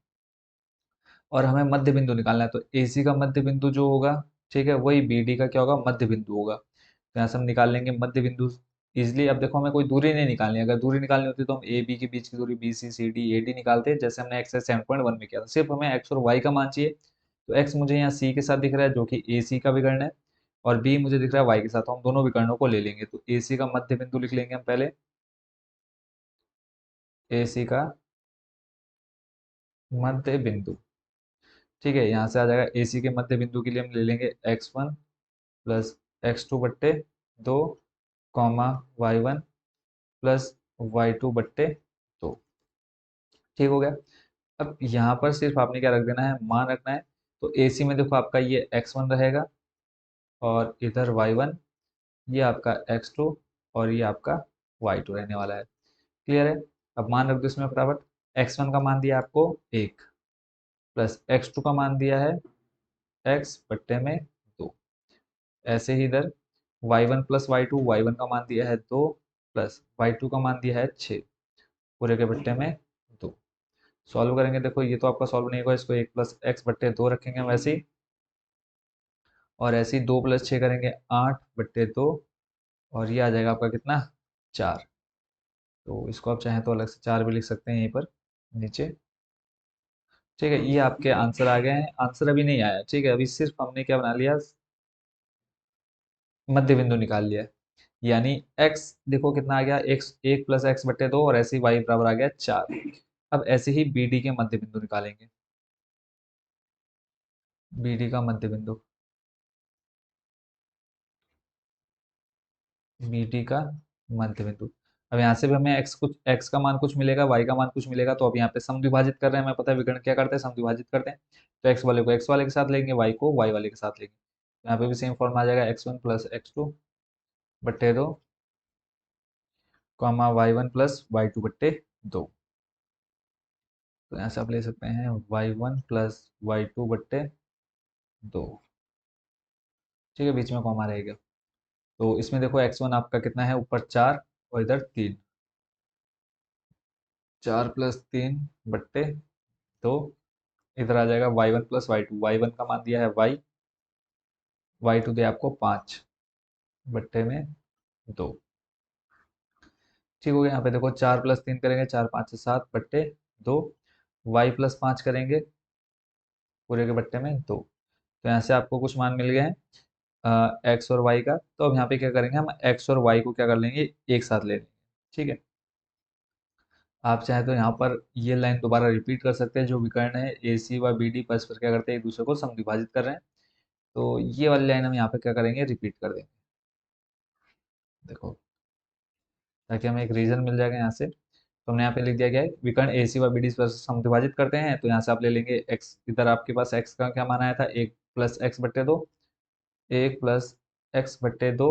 और हमें मध्य बिंदु निकालना है। तो एसी का मध्य बिंदु जो होगा, ठीक है, वही बी डी का क्या होगा, मध्य बिंदु होगा। तो यहाँ से हम निकाल लेंगे मध्य बिंदु इजिली। अब देखो हमें कोई दूरी नहीं निकालनी है, अगर दूरी निकालनी होती तो हम ए बी के बीच की दूरी B C C D A D निकालते, जैसे हमने एक्सरसाइज 7.1 में किया था। सिर्फ हमें एक्स और वाई का मान चाहिए। तो एक्स मुझे यहाँ सी के साथ दिख रहा है जो कि ए सी का विकर्ण है, और बी मुझे दिख रहा है वाई के साथ। तो हम दोनों विकर्णों को ले लेंगे। तो ए सी का मध्य बिंदु लिख लेंगे हम पहले, ए सी का मध्य बिंदु। ठीक है, यहाँ से आ जाएगा ए सी के मध्य बिंदु के लिए हम ले लेंगे x1 प्लस x2 बट्टे 2 कॉमा y1 प्लस y2 बट्टे 2। ठीक हो गया। अब यहाँ पर सिर्फ आपने क्या रख देना है, मान रखना है। तो ए सी में देखो आपका ये x1 रहेगा, और इधर y1, ये आपका x2, और ये आपका y2 रहने वाला है। क्लियर है। अब मान रख दो इसमें फटाफट। x1 का मान दिया आपको 1, प्लस x2 का मान दिया है x बट्टे में 2। ऐसे ही इधर y1 प्लस y2, y1 का मान दिया है 2, प्लस y2 का मान दिया है 6, पूरे के बट्टे में 2। सॉल्व करेंगे, देखो ये तो आपका सॉल्व नहीं होगा, इसको 1 प्लस एक्स बट्टे 2 रखेंगे वैसे ही, और ऐसे ही 2 प्लस 6 करेंगे 8 बट्टे 2, और ये आ जाएगा आपका कितना, 4। तो इसको आप चाहें तो अलग से 4 भी लिख सकते हैं यहीं पर नीचे। ठीक है, ये आपके आंसर आ गए हैं। आंसर अभी नहीं आया, ठीक है, अभी सिर्फ हमने क्या बना लिया, मध्य बिंदु निकाल लिया है। यानी x देखो कितना आ गया, x 1 प्लस एक्स बट्टे 2, और ऐसे ही y बराबर आ गया 4। अब ऐसे ही बी डी के मध्य बिंदु निकालेंगे। बी डी का मध्य बिंदु, बी डी का मध्य बिंदु। अब यहाँ से भी हमें x का मान कुछ मिलेगा, y का मान कुछ मिलेगा। तो अब यहाँ पे सम विभाजित कर रहे हैं, हमें पता है विकर्ण क्या करते हैं, सम विभाजित करते हैं। तो x वाले को x वाले के साथ लेंगे, y को y वाले के साथ लेंगे। यहाँ पे भी सेम फॉर्मूला आ जाएगा, x1 प्लस x2 बट्टे 2 कॉमा y1 प्लस y2 बट्टे 2। तो यहाँ से आप ले सकते हैं y1 प्लस y2 बट्टे 2। ठीक है, बीच में कॉमा रहेगा। तो इसमें देखो x1 आपका कितना है, ऊपर 4 और इधर 3, 4 प्लस 3 बट्टे 2। इधर आ जाएगा y1 प्लस y2, y1 का मान दिया है y, y2 दिया आपको 5 बट्टे में 2। ठीक हो गया। यहाँ पे देखो 4 प्लस 3 करेंगे, 4 5 7 बट्टे 2, y प्लस 5 करेंगे पूरे के बट्टे में 2। तो यहाँ से आपको कुछ मान मिल गए हैं एक्स और वाई का। तो अब यहाँ पे क्या करेंगे, हम एक्स और वाई को क्या कर लेंगे, एक साथ ले लेंगे। ठीक है, आप चाहे तो यहाँ पर ये लाइन दोबारा रिपीट कर सकते हैं। जो विकर्ण है ए सी व बी डी परस्पर क्या करते हैं, एक दूसरे को समद्विभाजित कर रहे हैं। तो ये वाली लाइन हम यहाँ पे क्या करेंगे, रिपीट कर देंगे। देखो, ताकि हमें एक रीजन मिल जाएगा यहाँ से। तो हमने यहाँ पे लिख दिया गया है, विकर्ण ए सी व बी डी परस्पर समद्विभाजित करते हैं। तो यहाँ से आप ले लेंगे एक्स, इधर आपके पास एक्स का क्या मान आया था, 1 प्लस एक्स बट्टे 2, 1 प्लस एक्स बट्टे 2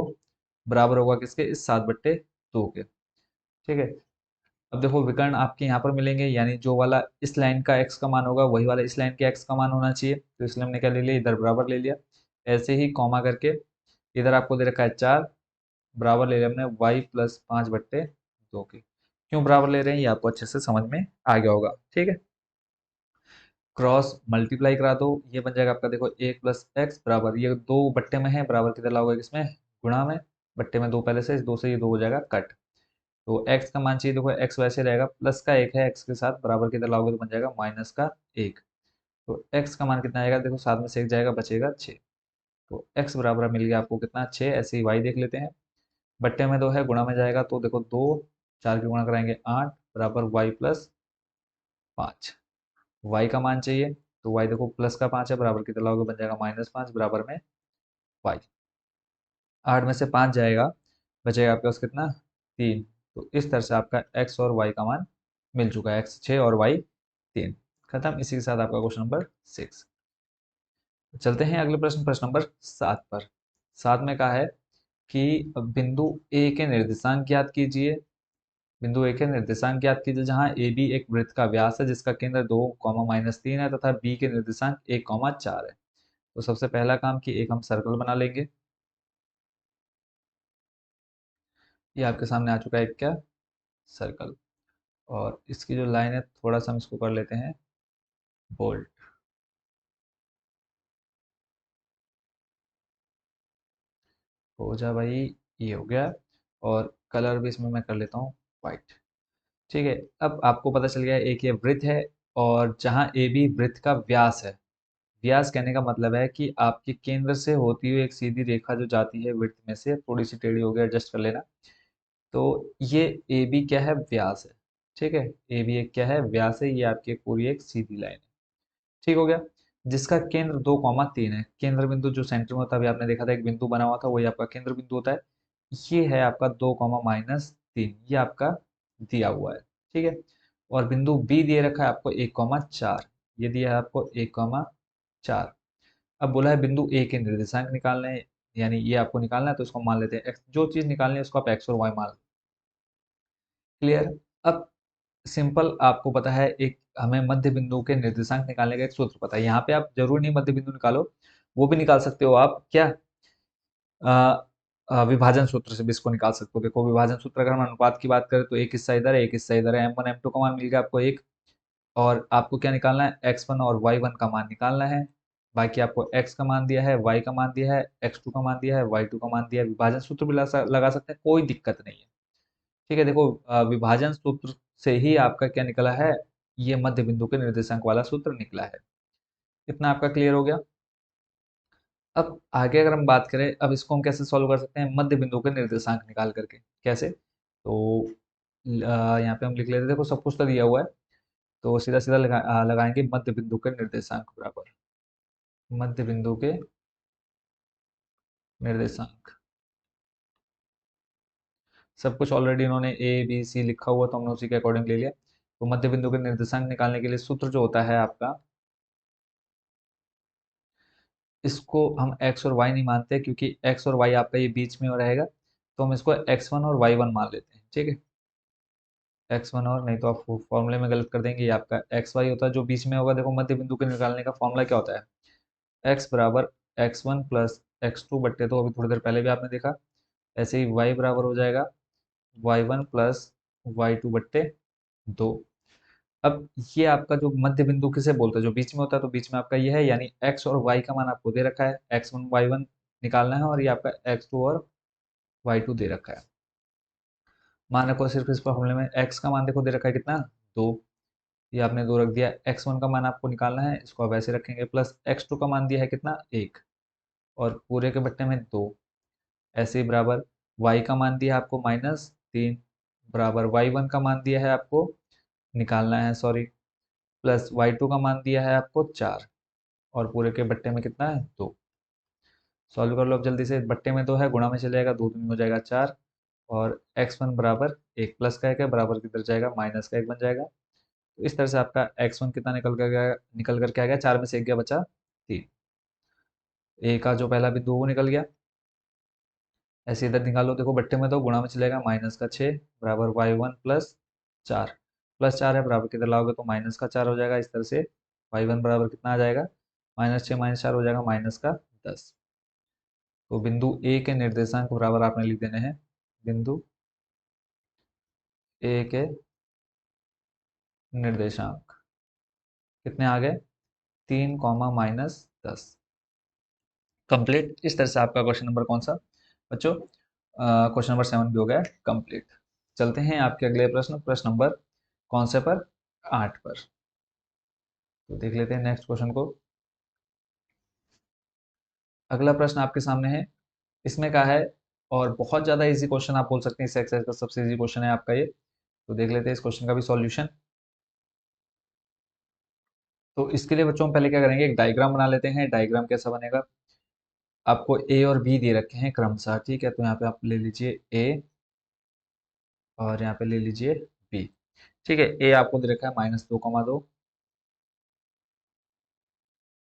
बराबर होगा किसके, इस 7 बट्टे 2 के। ठीक है, अब देखो विकर्ण आपके यहाँ पर मिलेंगे, यानी जो वाला इस लाइन का x का मान होगा वही वाला इस लाइन के x का मान होना चाहिए। तो इसलिए हमने क्या ले लिया, इधर बराबर ले लिया। ऐसे ही कॉमा करके इधर आपको दे रखा है 4, बराबर ले लिया हमने y प्लस 5 बट्टे 2 के। क्यों बराबर ले रहे हैं, ये आपको अच्छे से समझ में आ गया होगा। ठीक है, क्रॉस मल्टीप्लाई करा दो, ये बन जाएगा आपका देखो 1 प्लस एक्स बराबर, ये 2 बट्टे में है, बराबर किधर लाओगे, किसमें, गुणा में। बट्टे में 2 पहले से, इस 2 से ये 2 हो जाएगा कट। तो x का मान चाहिए, देखो x वैसे रहेगा, प्लस का 1 है x के साथ, बराबर किधर लाओगे तो बन जाएगा माइनस का 1। तो x का मान कितना आएगा, देखो साथ में से 1 जाएगा, बचेगा 6। तो x बराबर मिल गया आपको कितना, 6। ऐसे ही y देख लेते हैं, बट्टे में 2 है, गुणा में जाएगा। तो देखो 2 4 के गुणा कराएंगे 8 बराबर y प्लस 5। y का मान चाहिए, तो y देखो प्लस का 5 है, बराबर कितना लाओगे, बन जाएगा -5 बराबर में y। 8 में से 5 जाएगा, बचेगा आपके पास कितना, 3। तो इस तरह से आपका x और y का मान मिल चुका है, x 6 और y 3। खत्म। इसी के साथ आपका क्वेश्चन नंबर 6। चलते हैं अगले प्रश्न, प्रश्न नंबर 7 पर। 7 में कहा है कि बिंदु ए के निर्देशांक ज्ञात कीजिए। बिंदु ए के निर्देशांक ज्ञात कीजिए जहां ए बी एक वृत्त का व्यास है जिसका केंद्र 2 -3 है, तथा बी के निर्देशांक 1 4 है। तो सबसे पहला काम कि एक हम सर्कल बना लेंगे। ये आपके सामने आ चुका है, एक क्या, सर्कल। और इसकी जो लाइन है, थोड़ा सा हम इसको कर लेते हैं बोल्ड। हो जा भाई, ये हो गया। और कलर भी इसमें मैं कर लेता हूँ वाइट। ठीक है, अब आपको पता चल गया एक ये वृत्त है, और जहाँ ए बी वृत्त का व्यास है। व्यास कहने का मतलब है कि आपके केंद्र से होती हुई एक सीधी रेखा जो जाती है वृत्त में से, थोड़ी सी टेढ़ी हो गई, एडजस्ट कर लेना। तो ये ए बी क्या है, व्यास है। ठीक है, ए बी एक क्या है, व्यास है, ये आपकी पूरी एक सीधी लाइन है। ठीक हो गया। जिसका केंद्र 2,3 है, केंद्र बिंदु जो सेंटर में होता है, अभी आपने देखा था एक बिंदु बना हुआ था, वही आपका केंद्र बिंदु होता है। ये है आपका 2,-3, ये आपका दिया हुआ है। ठीक है, और बिंदु बी दिए रखा है आपको 1,4, ये दिया है आपको 1,4। अब बोला है बिंदु ए के निर्देशांक निकालने हैं, यानी ये आपको निकालना है, तो इसको मान लेते हैं x, जो चीज निकालनी है उसको आप x और y मान। क्लियर। अब सिंपल, आपको पता है एक हमें मध्य बिंदु के निर्देशांक निकालने का एक सूत्र पता है। यहाँ पे आप जरूर नहीं मध्य बिंदु निकालो, वो भी निकाल सकते हो आप क्या, अ, विभाजन सूत्र से भी इसको निकाल सकते हो। देखो विभाजन सूत्र अगर हम अनुपात की बात करें तो एक हिस्सा इधर है, एक हिस्सा इधर है, M1 M2 का मान मिल गया आपको एक। और आपको क्या निकालना है, x1 और y1 का मान निकालना है। बाकी आपको x का मान दिया है, y का मान दिया है, x2 का मान दिया है, y2 का मान दिया है। विभाजन सूत्र भी लगा सकते हैं, कोई दिक्कत नहीं है। ठीक है, देखो विभाजन सूत्र से ही आपका क्या निकला है, ये मध्य बिंदु के निर्देशांक वाला सूत्र निकला है। इतना आपका क्लियर हो गया। अब आगे अगर हम बात करें, अब इसको हम कैसे सॉल्व कर सकते हैं, मध्य बिंदु के निर्देशांक निकाल करके। कैसे, तो यहाँ पे हम लिख लेते हैं, देखो सब कुछ तो दिया हुआ है, तो सीधा सीधा लगाएंगे मध्य बिंदु के निर्देशांक बराबर मध्य बिंदु के निर्देशांक। सब कुछ ऑलरेडी इन्होंने ए बी सी लिखा हुआ, तो हमने उसी के अकॉर्डिंग ले लिया। तो मध्य बिंदु के निर्देशांक निकालने के लिए सूत्र जो होता है आपका, इसको हम x और y नहीं मानते, क्योंकि x और y आपका ये बीच में रहेगा, तो हम इसको x1 और y1 मान लेते हैं। ठीक है, x1 और, नहीं तो आप फॉर्मूले में गलत कर देंगे, ये आपका xy होता है जो बीच में होगा। देखो मध्य बिंदु के निकालने का फॉर्मूला क्या होता है, x बराबर x1 प्लस x2 बट्टे 2, अभी थोड़ी देर पहले भी आपने देखा। ऐसे ही y बराबर हो जाएगा y1 प्लस y2 बट्टे 2। अब ये आपका जो मध्य बिंदु किसे बोलते हैं, जो बीच में होता है, तो बीच में आपका ये है, यानी x और y का मान आपको दे रखा है, x1 y1 निकालना है, और ये आपका x2 और y2 दे रखा है। मान रखो सिर्फ इस फॉर्मूले में x का मान देखो दे रखा है कितना, 2, ये आपने 2 रख दिया। x1 का मान आपको निकालना है, इसको आप ऐसे रखेंगे, प्लस x2 का मान दिया है कितना, 1, और पूरे के बट्टे में 2। ऐसे ही बराबर y का मान दिया है आपको -3, बराबर y1 का मान दिया है आपको निकालना है, सॉरी, प्लस y2 का मान दिया है आपको 4, और पूरे के बट्टे में कितना है, 2। सॉल्व कर लो अब जल्दी से, बट्टे में 2 है, गुणा में चले जाएगा, 2 दूनी हो जाएगा 4, और x1 बराबर 1, प्लस का 1 है, बराबर किधर जाएगा, माइनस का 1 बन जाएगा। तो इस तरह से आपका x1 कितना निकल करके आ गया, 4 में से 1 गया, बचा 3। ए का जो पहला बिंदु वो निकल गया। ऐसे इधर निकालो, देखो बट्टे में 2, गुणा में चलेगा, माइनस का 6, बराबर y1 प्लस 4, प्लस 4 है, बराबर किधर लाओगे तो माइनस का 4 हो जाएगा। इस तरह से y1 बराबर कितना आ जाएगा, -6 -4 हो जाएगा, माइनस का 10। तो बिंदु ए के निर्देशांक बराबर आपने लिख देने हैं, बिंदु ए के निर्देशांक कितने आ गए, 3, -10। कंप्लीट। इस तरह से आपका क्वेश्चन नंबर कौन सा बच्चों, क्वेश्चन नंबर 7 भी हो गया कंप्लीट। चलते हैं आपके अगले प्रश्न, प्रश्न नंबर कौन से पर, 8 पर। तो देख लेते हैं नेक्स्ट क्वेश्चन को। अगला प्रश्न आपके सामने है, इसमें क्या है, और बहुत ज्यादा इजी क्वेश्चन आप बोल सकते हैं, इस एक्सरसाइज का सबसे इजी क्वेश्चन है आपका ये। तो देख लेते हैं इस क्वेश्चन का भी सॉल्यूशन। तो इसके लिए बच्चों हम पहले क्या करेंगे, एक डायग्राम बना लेते हैं। डायग्राम कैसा बनेगा, आपको ए और बी दे रखे हैं क्रमशः। ठीक है, तो यहाँ पे आप ले लीजिए ए, और यहाँ पे ले लीजिए बी। ठीक है, ए आपको दे रखा है -2,2,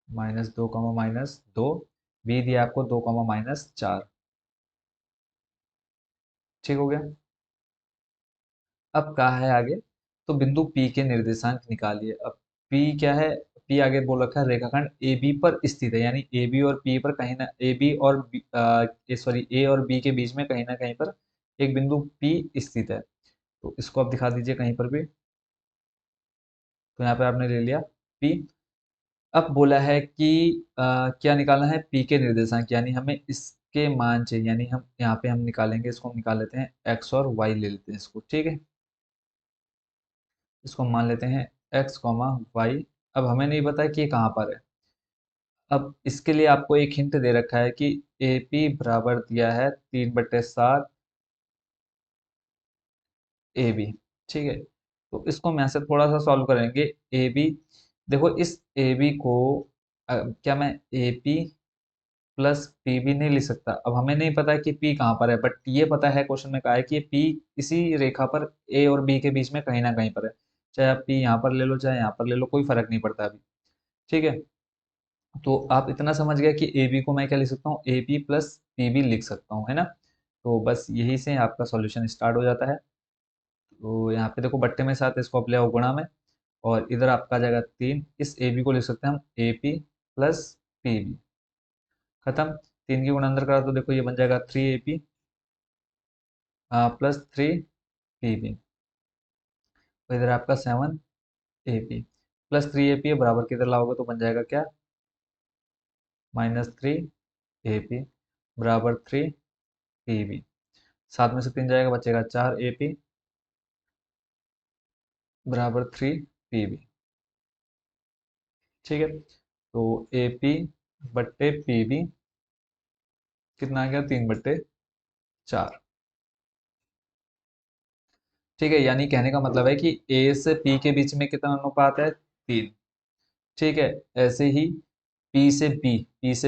-2, बी दिया आपको 2, -4। ठीक हो गया। अब कहा है आगे, तो बिंदु P के निर्देशांक निकालिए। अब P क्या है, P आगे बोल रखा है रेखाखंड AB पर स्थित है, यानी AB और P पर कहीं ना, AB और सॉरी A और B के बीच में कहीं ना कहीं पर एक बिंदु P स्थित है। तो इसको आप दिखा दीजिए कहीं पर भी। तो यहाँ पे आपने ले लिया P। अब बोला है कि क्या निकालना है, P के निर्देशांक, यानी हमें इस के मान चाहिए, यानी हम यहाँ पे हम निकालेंगे, इसको हम निकाल लेते हैं एक्स और वाई ले लेते हैं इसको, ठीक है। इसको हम मान लेते हैं एक्स कॉमा वाई। अब हमें नहीं पता कि ये कहाँ पर है। अब इसके लिए आपको एक हिंट दे रखा है कि ए पी बराबर दिया है 3/7 ए बी, ठीक है। तो इसको हम ऐसे थोड़ा सा सॉल्व करेंगे। ए बी, देखो इस ए बी को क्या मैं ए पी प्लस पी भी नहीं लिख सकता। अब हमें नहीं पता कि पी कहाँ पर है, बट ये पता है क्वेश्चन में कहा है कि पी इसी रेखा पर ए और बी के बीच में कहीं ना कहीं पर है। चाहे आप पी यहाँ पर ले लो चाहे यहाँ पर ले लो, कोई फर्क नहीं पड़ता अभी, ठीक है। तो आप इतना समझ गए कि ए बी को मैं क्या लिख सकता हूँ, ए पी प्लस पी भी लिख सकता हूँ, है ना। तो बस यही से आपका सॉल्यूशन स्टार्ट हो जाता है। तो यहाँ पे देखो बट्टे में साथ इसको आप ले आओ गुणा में, और इधर आपका आ जाएगा 3। इस ए बी को लिख सकते हैं हम A P plus P B. खत्म। 3 की गुणा अंदर करा तो देखो ये बन जाएगा 3 AP प्लस 3 PB। तो इधर आपका 7 AP प्लस 3 AP है, बराबर किधर लाओगे तो बन जाएगा क्या, -3 AP बराबर 3 PB। 7 में से 3 जाएगा, बचेगा 4 AP बराबर 3 PB, ठीक है। तो AP बट्टे PB कितना आ गया, 3/4, ठीक है। यानी कहने का मतलब है कि ए से पी के बीच में कितना अनुपात है, 3, ठीक है। ऐसे ही पी से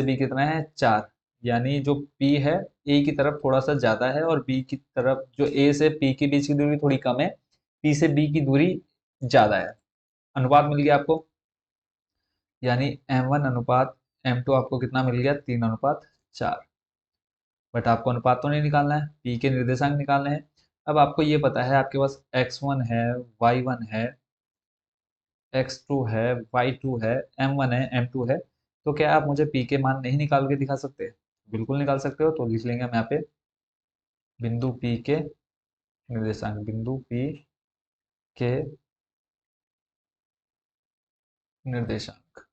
बी कितना है, 4। यानी जो पी है ए की तरफ थोड़ा सा ज्यादा है, और बी की तरफ जो ए से पी के बीच की दूरी थोड़ी कम है, पी से बी की दूरी ज्यादा है। अनुपात मिल गया आपको, यानी M1 अनुपात M2 आपको कितना मिल गया, 3/4। बट आपको अनुपात तो नहीं निकालना है, पी के निर्देशांक निकालने हैं। अब आपको ये पता है आपके पास x1 है, y1 है, x2 है, y2 है, m1 है, m2 है। तो क्या आप मुझे p के मान नहीं निकाल के दिखा सकते? बिल्कुल निकाल सकते हो। तो लिख लेंगे हम यहाँ पे बिंदु p के निर्देशांक, बिंदु p के निर्देशांक।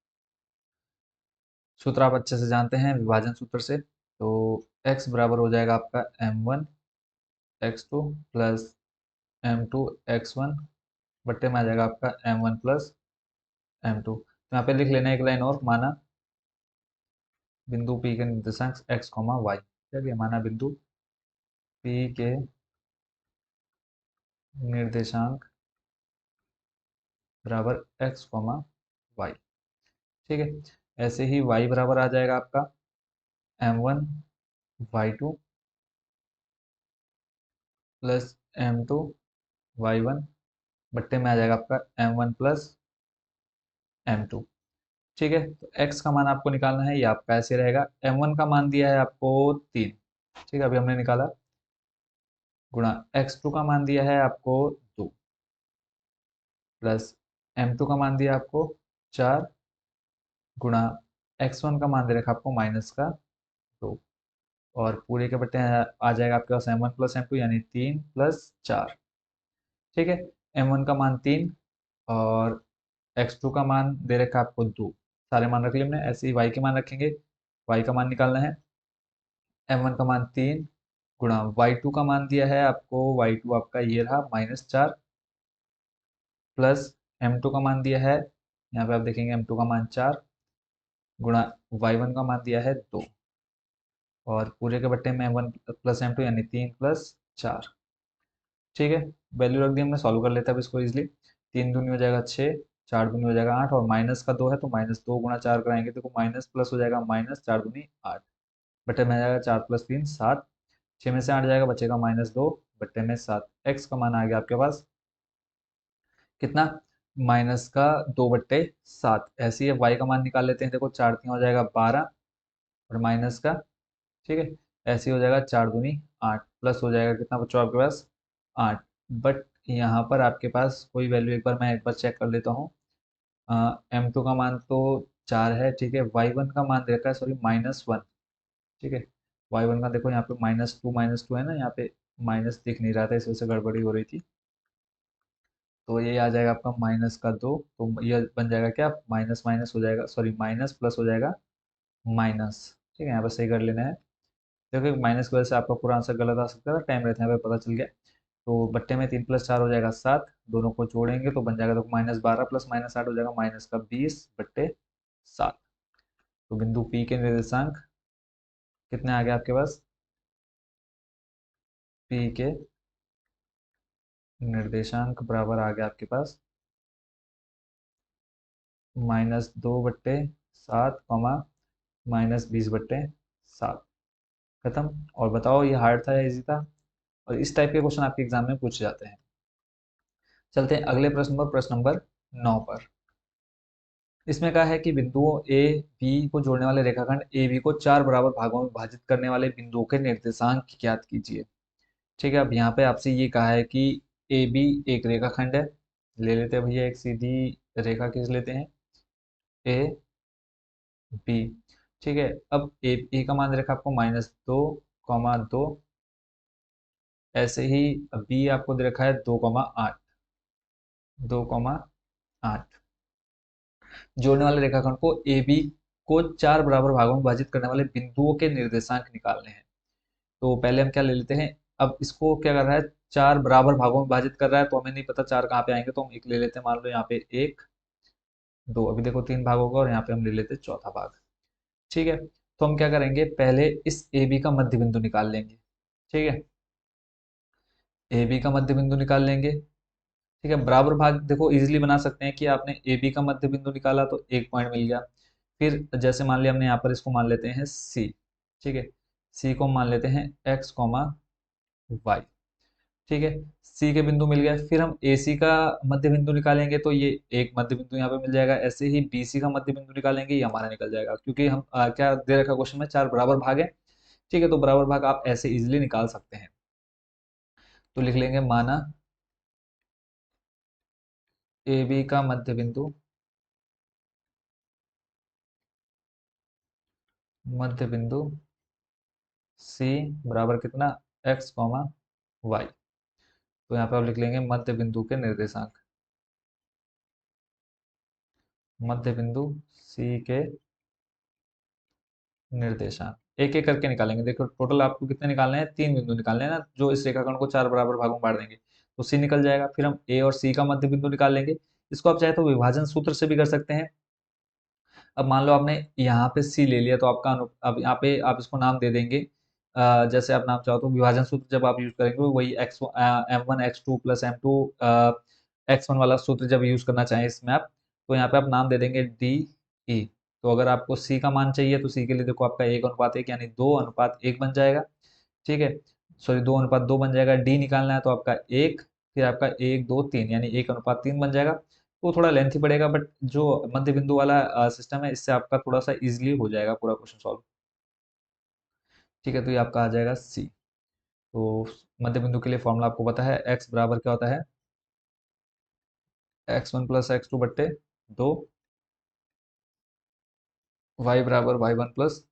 सूत्र आप अच्छे से जानते हैं विभाजन सूत्र से। तो x बराबर हो जाएगा आपका m1 x2 plus m2 x1 बट्टे में आ जाएगा आपका m1 प्लस m2। तो यहाँ पे लिख लेना एक लाइन और, माना बिंदु P के निर्देशांक x कॉमा वाई। चलिए, माना बिंदु P के निर्देशांक बराबर x कॉमा वाई, ठीक है। ऐसे ही y बराबर आ जाएगा आपका m1 y2 plus m2 y1 बट्टे में आ जाएगा आपका m1 प्लस m2, ठीक है। तो x का मान आपको निकालना है, ये आपका ऐसे रहेगा। m1 का मान दिया है आपको 3, ठीक है, अभी हमने निकाला, गुणा x2 का मान दिया है आपको 2, प्लस m2 का मान दिया आपको 4, गुणा x1 का मान दे रखा आपको -2, और पूरे के बट्टे आ जाएगा आपके पास m1 प्लस m2 यानी 3 + 4, ठीक है। m1 का मान 3 और x2 का मान दे रखा है आपको 2, सारे मान रख लिए हमने। ऐसे ही y के मान रखेंगे, y का मान निकालना है। m1 का मान 3 गुणा y2 का मान दिया है आपको, y2 आपका ये रहा -4, प्लस m2 का मान दिया है, यहाँ पे आप देखेंगे m2 का मान 4, गुणा y1 का मान दिया है 2, और पूरे के बट्टे में m1 प्लस m2 यानी 3 + 4, ठीक है। वैल्यू रख दी हमने, सॉल्व कर लेते हैं अब इसको इजिली। 3 दूनी हो जाएगा 6, 4 दूनी हो जाएगा 8, और माइनस का 2 है तो -2 गुणा 4 कराएंगे, देखो माइनस प्लस हो जाएगा, -4 दूनी 8, बटे में आ जाएगा 4 + 3 7, 6 में से 8 जाएगा, बचेगा -2 बट्टे में 7। एक्स का मान आ गया आपके पास कितना, -2/7। ऐसे ही वाई का मान निकाल लेते हैं, देखो 4 3 हो जाएगा 12, और माइनस का, ठीक है। ऐसे ही हो जाएगा 4 दूनी 8, प्लस हो जाएगा कितना बच्चों आपके पास 8। बट यहाँ पर आपके पास कोई वैल्यू, एक बार मैं एक बार चेक कर लेता हूँ। M2 का मान तो 4 है, ठीक है। y1 का मान देखा है, सॉरी -1, ठीक है। y1 का देखो यहाँ पे -2 है ना, यहाँ पे माइनस दिख नहीं रहा था, इस वजह से गड़बड़ी हो रही थी। तो ये आ जाएगा आपका -2, तो ये बन जाएगा क्या, माइनस माइनस हो जाएगा, सॉरी माइनस प्लस हो जाएगा माइनस, ठीक है। यहाँ पर सही कर लेना है। देखो माइनस की वजह से आपका पूरा आंसर गलत आ सकता था, टाइम रहते यहाँ पे पता चल गया। तो बट्टे में 3 + 4 हो जाएगा 7, दोनों को जोड़ेंगे तो बन जाएगा, तो -12 + -8 हो जाएगा -20/7। तो बिंदु पी के निर्देशांक कितने आ गए आपके पास? पी के निर्देशांक बराबर आ गया आपके पास -2/7, -20/7। खत्म। और बताओ ये हार्ड था या इजी था? और इस टाइप के क्वेश्चन आपके एग्जाम में पूछे जाते हैं। चलते हैं अगले प्रश्न पर, प्रश्न नंबर 9 पर। इसमें कहा है कि बिंदुओं ए बी को जोड़ने वाले रेखाखंड ए बी को 4 बराबर भागों में विभाजित करने वाले बिंदुओं के निर्देशांक ज्ञात कीजिए। ठीक है, अब यहाँ पे आपसे ये कहा है कि ए बी एक रेखाखंड है। ले लेते हैं भैया, एक सीधी रेखा खींच लेते हैं, ए बी। ठीक है, अब ए का मान दे रखा आपको -2, 2, ऐसे ही बी आपको दे रखा है 2, 8, 2, 8। जोड़ने वाले रेखाखंड को ए बी को 4 बराबर भागों में विभाजित करने वाले बिंदुओं के निर्देशांक निकालने हैं। तो पहले हम क्या ले लेते हैं, अब इसको क्या कर रहा है, 4 बराबर भागों में विभाजित कर रहा है, तो हमें नहीं पता 4 कहाँ पे आएंगे, तो हम एक ले लेते हैं। मान लो यहाँ पे 1, 2, अभी देखो 3 भाग होगा, और यहाँ पे हम ले लेते हैं चौथा भाग। ठीक है, तो हम क्या करेंगे, पहले इस ए बी का मध्य बिंदु निकाल लेंगे। ठीक है, ए बी का मध्य बिंदु निकाल लेंगे। ठीक है, बराबर भाग देखो इजीली बना सकते हैं कि आपने ए बी का मध्य बिंदु निकाला तो एक पॉइंट मिल गया। फिर जैसे मान लिया हमने यहाँ पर, इसको मान लेते हैं सी। ठीक है, सी को मान लेते हैं x, y। ठीक है, सी के बिंदु मिल गया, फिर हम ए सी का मध्य बिंदु निकालेंगे, तो ये एक मध्य बिंदु यहाँ पे मिल जाएगा। ऐसे ही बी सी का मध्य बिंदु निकालेंगे, ये हमारा निकल जाएगा, क्योंकि हम क्या दे रखा क्वेश्चन में, 4 बराबर भाग है। ठीक है, तो बराबर भाग आप ऐसे इजिली निकाल सकते हैं। तो लिख लेंगे, माना ए बी का मध्य बिंदु सी बराबर कितना, x, y। तो यहाँ पे आप लिख लेंगे मध्य बिंदु के निर्देशांक, मध्य बिंदु सी के निर्देशांक एक एक करके निकालेंगे। देखो टोटल आपको कितने निकालने हैं, 3 बिंदु निकालने हैं ना, जो इस रेखाखंड को 4 बराबर भागों में बांट देंगे, तो सी निकल जाएगा। फिर हम ए और सी का मध्य बिंदु निकाल लेंगे। इसको आप चाहे तो विभाजन सूत्र से भी कर सकते हैं। अब मान लो आपने यहाँ पे सी ले लिया, तो आपका अब यहाँ पे आप इसको नाम दे देंगे, जैसे आप नाम चाहो तो। विभाजन सूत्र जब आप यूज करेंगे, वही M1 X2 + M2 X1 वाला सूत्र जब यूज करना चाहें इसमें आप, तो यहाँ पे आप नाम दे देंगे DE। तो अगर आपको सी का मान चाहिए, तो सी के लिए देखो आपका 1:1 यानी 2:1 बन जाएगा। ठीक है, सॉरी 2:2 बन जाएगा। डी निकालना है तो आपका 1, फिर आपका 1, 2, 3 यानी 1:3 बन जाएगा। वो थोड़ा लेंथी पड़ेगा, बट जो मध्य बिंदु वाला सिस्टम है, इससे आपका थोड़ा सा इजिली हो जाएगा पूरा क्वेश्चन सॉल्व। ठीक है, तो ये आपका आ जाएगा सी। तो मध्य बिंदु के लिए फॉर्मूला आपको पता है, एक्स बराबर क्या होता है, x1 + x2/2, वाई बराबर y1 +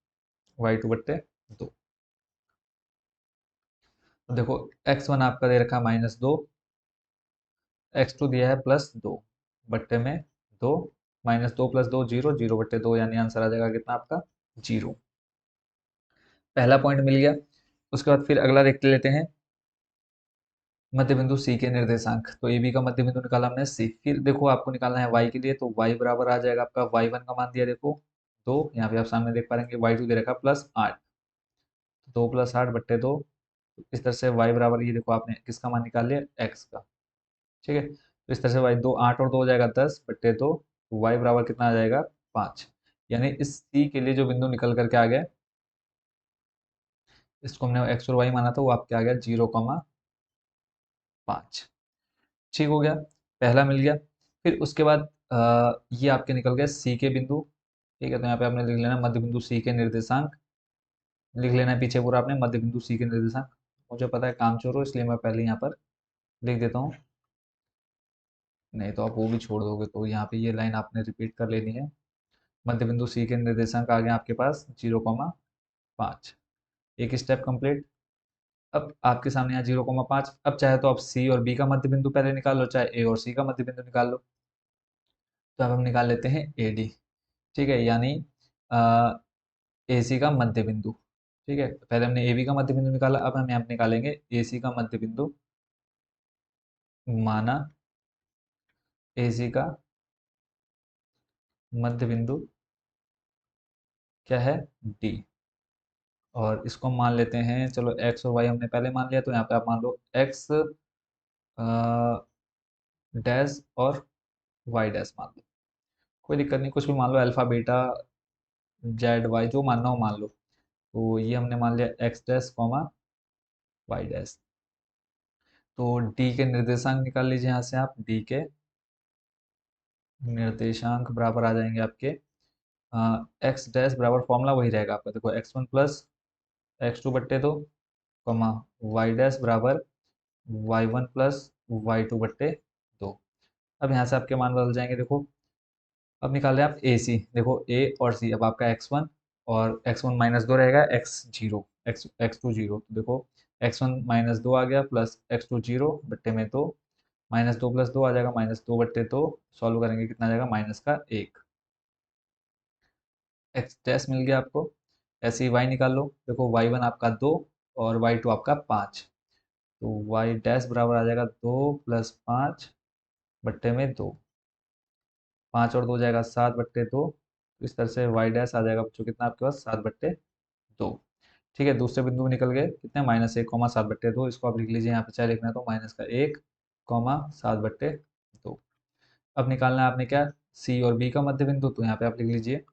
y2/2। देखो x1 आपका दे रखा -2, x2 दिया है +2, बट्टे में 2, -2 + 2 0, 0/2 यानी आंसर आ जाएगा कितना आपका, 0। पहला पॉइंट मिल गया। उसके बाद फिर अगला देखते लेते हैं, मध्य बिंदु सी के निर्देशांक। तो ए बी का मध्य बिंदु निकाला हमने सी। फिर देखो आपको निकालना है वाई के लिए, तो वाई बराबर आ जाएगा आपका, y1 का मान दिया देखो 2, यहाँ पे आप सामने देख पा रहे हैं, y2 दे रखा +8, 2 + 8/2। इस तरह से वाई बराबर, ये देखो आपने किसका मान निकाल लिया, एक्स का। ठीक है, तो इस तरह से वाई 2, 8 और 2 हो जाएगा 10/2, वाई बराबर कितना आ जाएगा, 5। यानी इस सी के लिए जो बिंदु निकल करके आ गया, इसको हमने एक्स और वाई माना था, वो आपके आ गया 0,5। ठीक हो गया, पहला मिल गया। फिर उसके बाद ये आपके निकल गए सी के बिंदु। ठीक है, तो यहाँ पे आपने लिख लेना मध्य बिंदु सी के निर्देशांक, लिख लेना है पीछे पूरा आपने, मध्य बिंदु सी के निर्देशांक। मुझे पता है काम चोर हो, इसलिए मैं पहले यहाँ पर लिख देता हूँ, नहीं तो आप वो भी छोड़ दोगे। तो यहाँ पे ये लाइन आपने रिपीट कर लेनी है। मध्य बिंदु सी के निर्देशांक आ गए आपके पास 0,5। एक स्टेप कंप्लीट। अब आपके सामने यहाँ 0,5। अब चाहे तो आप सी और बी का मध्य बिंदु पहले निकाल लो, चाहे ए और सी का मध्य बिंदु निकाल लो। तो अब हम निकाल लेते हैं ए डी। ठीक है, यानी ए सी का मध्य बिंदु। ठीक है, पहले हमने ए बी का मध्य बिंदु निकाला, अब हम यहाँ पे निकालेंगे ए सी का मध्य बिंदु। माना ए सी का मध्य बिंदु क्या है, डी। और इसको मान लेते हैं, चलो एक्स और वाई हमने पहले मान लिया, तो यहाँ पे आप मान लो एक्स डैश और वाई डैश मान लो, कोई दिक्कत नहीं, कुछ भी मान लो, अल्फा बीटा जेड वाई जो मानना हो मान लो। तो ये हमने मान लिया x dash comma y dash. तो डी के निर्देशांक निकाल लीजिए यहाँ से आप, डी के निर्देशांक बराबर आ जाएंगे आपके एक्स डैश बराबर, फॉर्मूला वही रहेगा आपका, देखो x one plus x two बट्टे दो, कॉमा वाई डैश बराबर y one plus y two बट्टे दो। अब यहाँ से आपके मान बदल जाएंगे, देखो अब निकाल रहे हैं आप ए सी, देखो ए और सी, अब आपका एक्स वन और एक्स वन माइनस दो रहेगा, x zero, x x two zero, तो देखो एक्स वन माइनस दो आ गया, प्लस एक्स टू जीरो बट्टे में दो, माइनस दो प्लस दो आ जाएगा, माइनस दो बट्टे दो, सॉल्व करेंगे कितना आ जाएगा, माइनस का एक। एक्स डैश मिल गया आपको। ऐसे ही वाई निकाल लो, देखो वाई वन आपका दो और वाई टू आपका पाँच, तो वाई डैश बराबर आ जाएगा दो प्लस पाँच बट्टे में दो, पाँच और दो जाएगा सात बट्टे दो, तो इस तरह से वाई डैश आ जाएगा बच्चों कितना आपके पास, सात बट्टे दो। ठीक है, दूसरे बिंदु में निकल गए कितने, माइनस एक कॉमा सात बट्टे दो, इसको आप लिख लीजिए यहाँ पे, चाहे लिखना है तो माइनस का एक कॉमा सात बट्टे दो। अब निकालना है आपने क्या, सी और बी का मध्य बिंदु, तो यहाँ पे आप लिख लीजिए,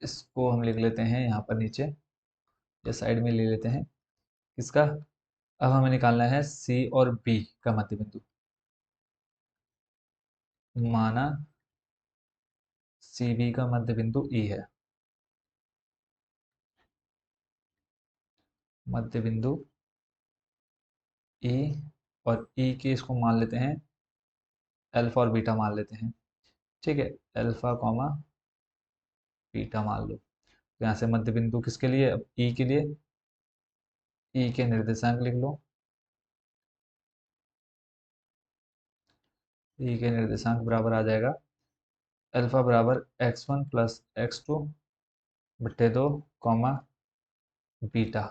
इसको हम लिख लेते हैं यहाँ पर नीचे या साइड में ले लेते हैं किसका। अब हमें निकालना है सी और बी का मध्य बिंदु। माना सी बी का मध्य बिंदु ई है, मध्य बिंदु ई, और ई के इसको मान लेते हैं अल्फा और बीटा मान लेते हैं। ठीक है, अल्फा कॉमा बीटा मान लो, तो यहाँ से मध्य बिंदु किसके लिए, अब ई के लिए, ई के निर्देशांक लिख लो, ई के निर्देशांक बराबर आ जाएगा अल्फा बराबर x one plus x two बट्टे दो, comma beta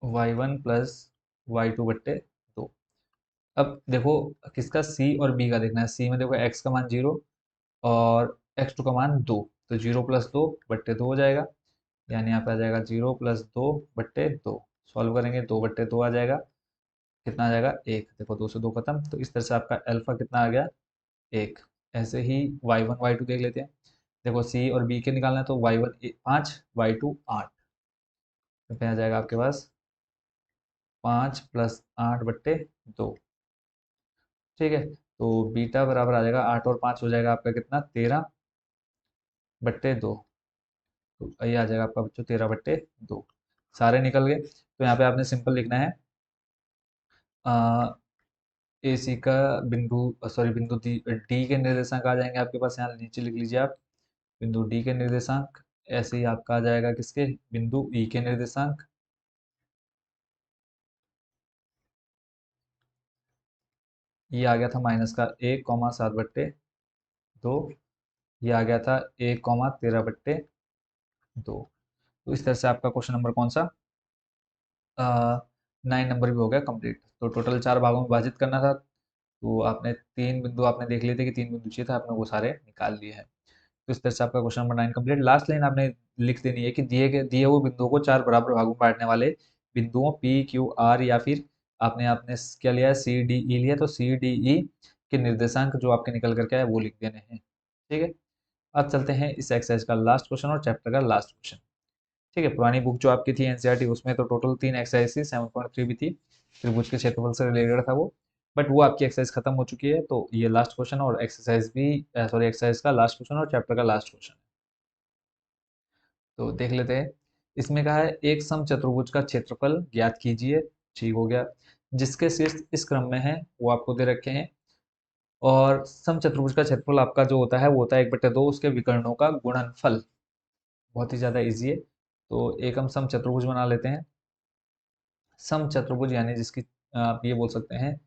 y one plus y two बट्टे दो। अब देखो किसका, सी और बी का देखना है, सी में देखो एक्स का मान जीरो और एक्स टू का मान दो, तो जीरो प्लस दो बट्टे दो हो जाएगा, यानी यहाँ पे आ जाएगा जीरो प्लस दो बट्टे दो, सॉल्व करेंगे दो बट्टे दो आ जाएगा, कितना आ जाएगा एक, देखो दो से दो खत्म, तो इस तरह से आपका अल्फा कितना आ गया, एक। ऐसे ही वाई वन वाई टू देख लेते हैं, देखो सी और बी के निकालना है, तो वाई वन पाँच वाई टू आठ, तो क्या आ जाएगा आपके पास पाँच प्लस आठ बट्टे दो। ठीक है, तो बीटा बराबर आ जाएगा आठ और पाँच हो जाएगा आपका कितना, तेरह बट्टे दो, तो ये आ जाएगा आपका बच्चों तेरह बट्टे दो। सारे निकल गए, तो यहाँ पे आपने सिंपल लिखना है ए सी का बिंदु, सॉरी बिंदु डी, डी के निर्देशांक आ जाएंगे आपके पास, यहाँ नीचे लिख लीजिए आप बिंदु डी के निर्देशांक। ऐसे ही आपका आ जाएगा किसके, बिंदु ई के निर्देशांक, ये आ गया था माइनस का एक कॉमा सात बट्टे दो, ये आ गया था एक कॉमा तेरह बट्टे दो। तो इस तरह से आपका क्वेश्चन नंबर कौन सा, नाइन नंबर भी हो गया कंप्लीट। तो टोटल चार भागों में विभाजित करना था, तो आपने तीन बिंदु आपने देख लिए थे कि तीन बिंदु चाहिए था, आपने वो सारे निकाल लिए हैं। तो इस तरह से आपका question number nine complete. Last line आपने लिख देनी है कि दिए हुए बिंदुओं को चार बराबर भागों में बांटने वाले बिंदुओं पी क्यू आर, या फिर आपने आपने क्या लिया है, सी डी ई लिया, तो सी डी ई के निर्देशांक जो आपके निकल करके आए वो लिख देने हैं। ठीक है, अब चलते हैं इस एक्सरसाइज का लास्ट क्वेश्चन और चैप्टर का लास्ट क्वेश्चन। ठीक है, पुरानी बुक जो आपकी थी एनसीईआरटी, उसमें तो टोटल तीन एक्सरसाइज थी, 7.3 भी थी, त्रिभुज के क्षेत्रफल से रिलेटेड था वो, बट वो आपकी एक्सरसाइज खत्म हो चुकी है, तो ये लास्ट क्वेश्चन और एक्सरसाइज भी, सॉरी एक्सरसाइज का लास्ट क्वेश्चन और चैप्टर का लास्ट क्वेश्चन। तो देख लेते हैं, इसमें कहा है एक समचतुर्भुज का क्षेत्रफल ज्ञात कीजिए। ठीक हो गया, जिसके शीर्ष इस क्रम में है वो आपको दे रखे हैं, और समचतुर्भुज का क्षेत्रफल आपका जो होता है वो होता है एक बटे दो उसके विकर्णों का गुणनफल। बहुत ही ज्यादा इजी है, तो एक हम समचतुर्भुज बना लेते हैं। समचतुर्भुज यानी जिसकी आप ये बोल सकते हैं,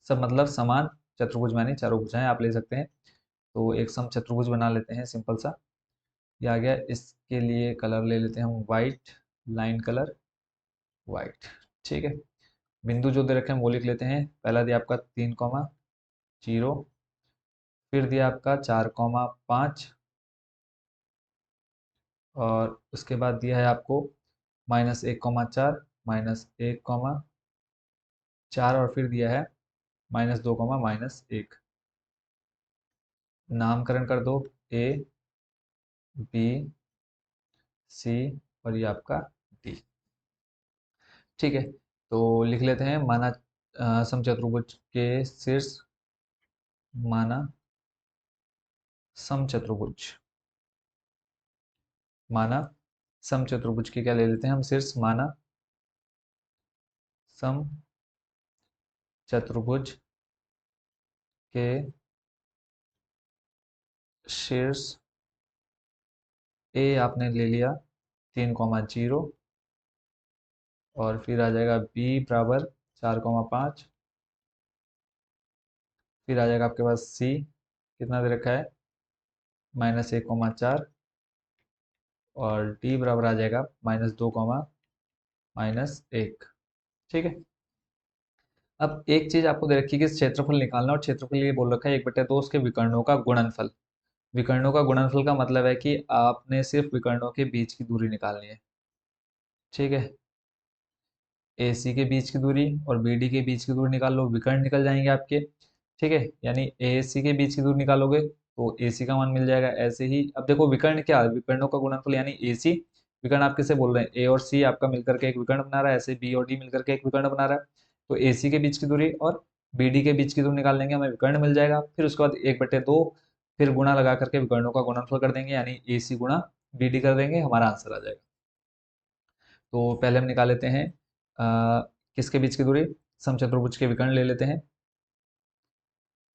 सब मतलब समान, चतुर्भुज यानी चारों भुजाएं आप ले सकते हैं। तो एक समचतुर्भुज बना लेते हैं सिंपल सा। ये आ गया। इसके लिए कलर ले लेते हैं हम वाइट, लाइन कलर वाइट। ठीक है, बिंदु जो दे रखे हैं वो लिख लेते हैं। पहला दिया आपका 3,0, फिर दिया आपका 4,5, और उसके बाद दिया है आपको -1,4, -1,4, और फिर दिया है -2, -1। नामकरण कर दो, ए, बी, सी, और ये आपका डी। ठीक है, तो लिख लेते हैं। माना समचतुर्भुज के शीर्ष, माना समचतुर्भुज, माना समचतुर्भुज की क्या ले लेते हैं हम, शीर्ष। माना समचतुर्भुज के शीर्ष, ए आपने ले लिया 3,0, और फिर आ जाएगा बी बराबर 4,5, फिर आ जाएगा आपके पास सी, कितना दे रखा है -1,4, और डी बराबर आ जाएगा -2, -1। ठीक है, अब एक चीज आपको दे रखी है कि क्षेत्रफल निकालना, और क्षेत्रफल ये बोल रखा है 1/2 उसके विकर्णों का गुणनफल। विकर्णों का गुणनफल का मतलब है कि आपने सिर्फ विकर्णों के बीच की दूरी निकालनी है। ठीक है, ए सी के बीच की दूरी और बी डी के बीच की दूरी निकाल लो, विकर्ण निकल जाएंगे आपके। ठीक है, यानी ए सी के बीच की दूरी निकालोगे तो ए सी का मान मिल जाएगा। ऐसे ही अब देखो विकर्ण क्या है, विकर्णों का गुणनफल यानी ए सी। विकर्ण आप किसे बोल रहे हैं, ए और सी आपका मिलकर के एक विकर्ण बना रहा है, ऐसे बी और डी मिलकर के एक विकर्ण बना रहा है। तो ए सी के बीच की दूरी और बी डी के बीच की दूरी निकाल लेंगे, हमें विकर्ण मिल जाएगा। फिर उसके बाद 1/2 फिर गुणा लगा करके विकर्णों का गुणनफल कर देंगे, यानी ए सी गुणा बी डी कर देंगे, हमारा आंसर आ जाएगा। तो पहले हम निकाल लेते हैं किसके बीच की दूरी, समचतुर्भुज के विकर्ण ले लेते हैं।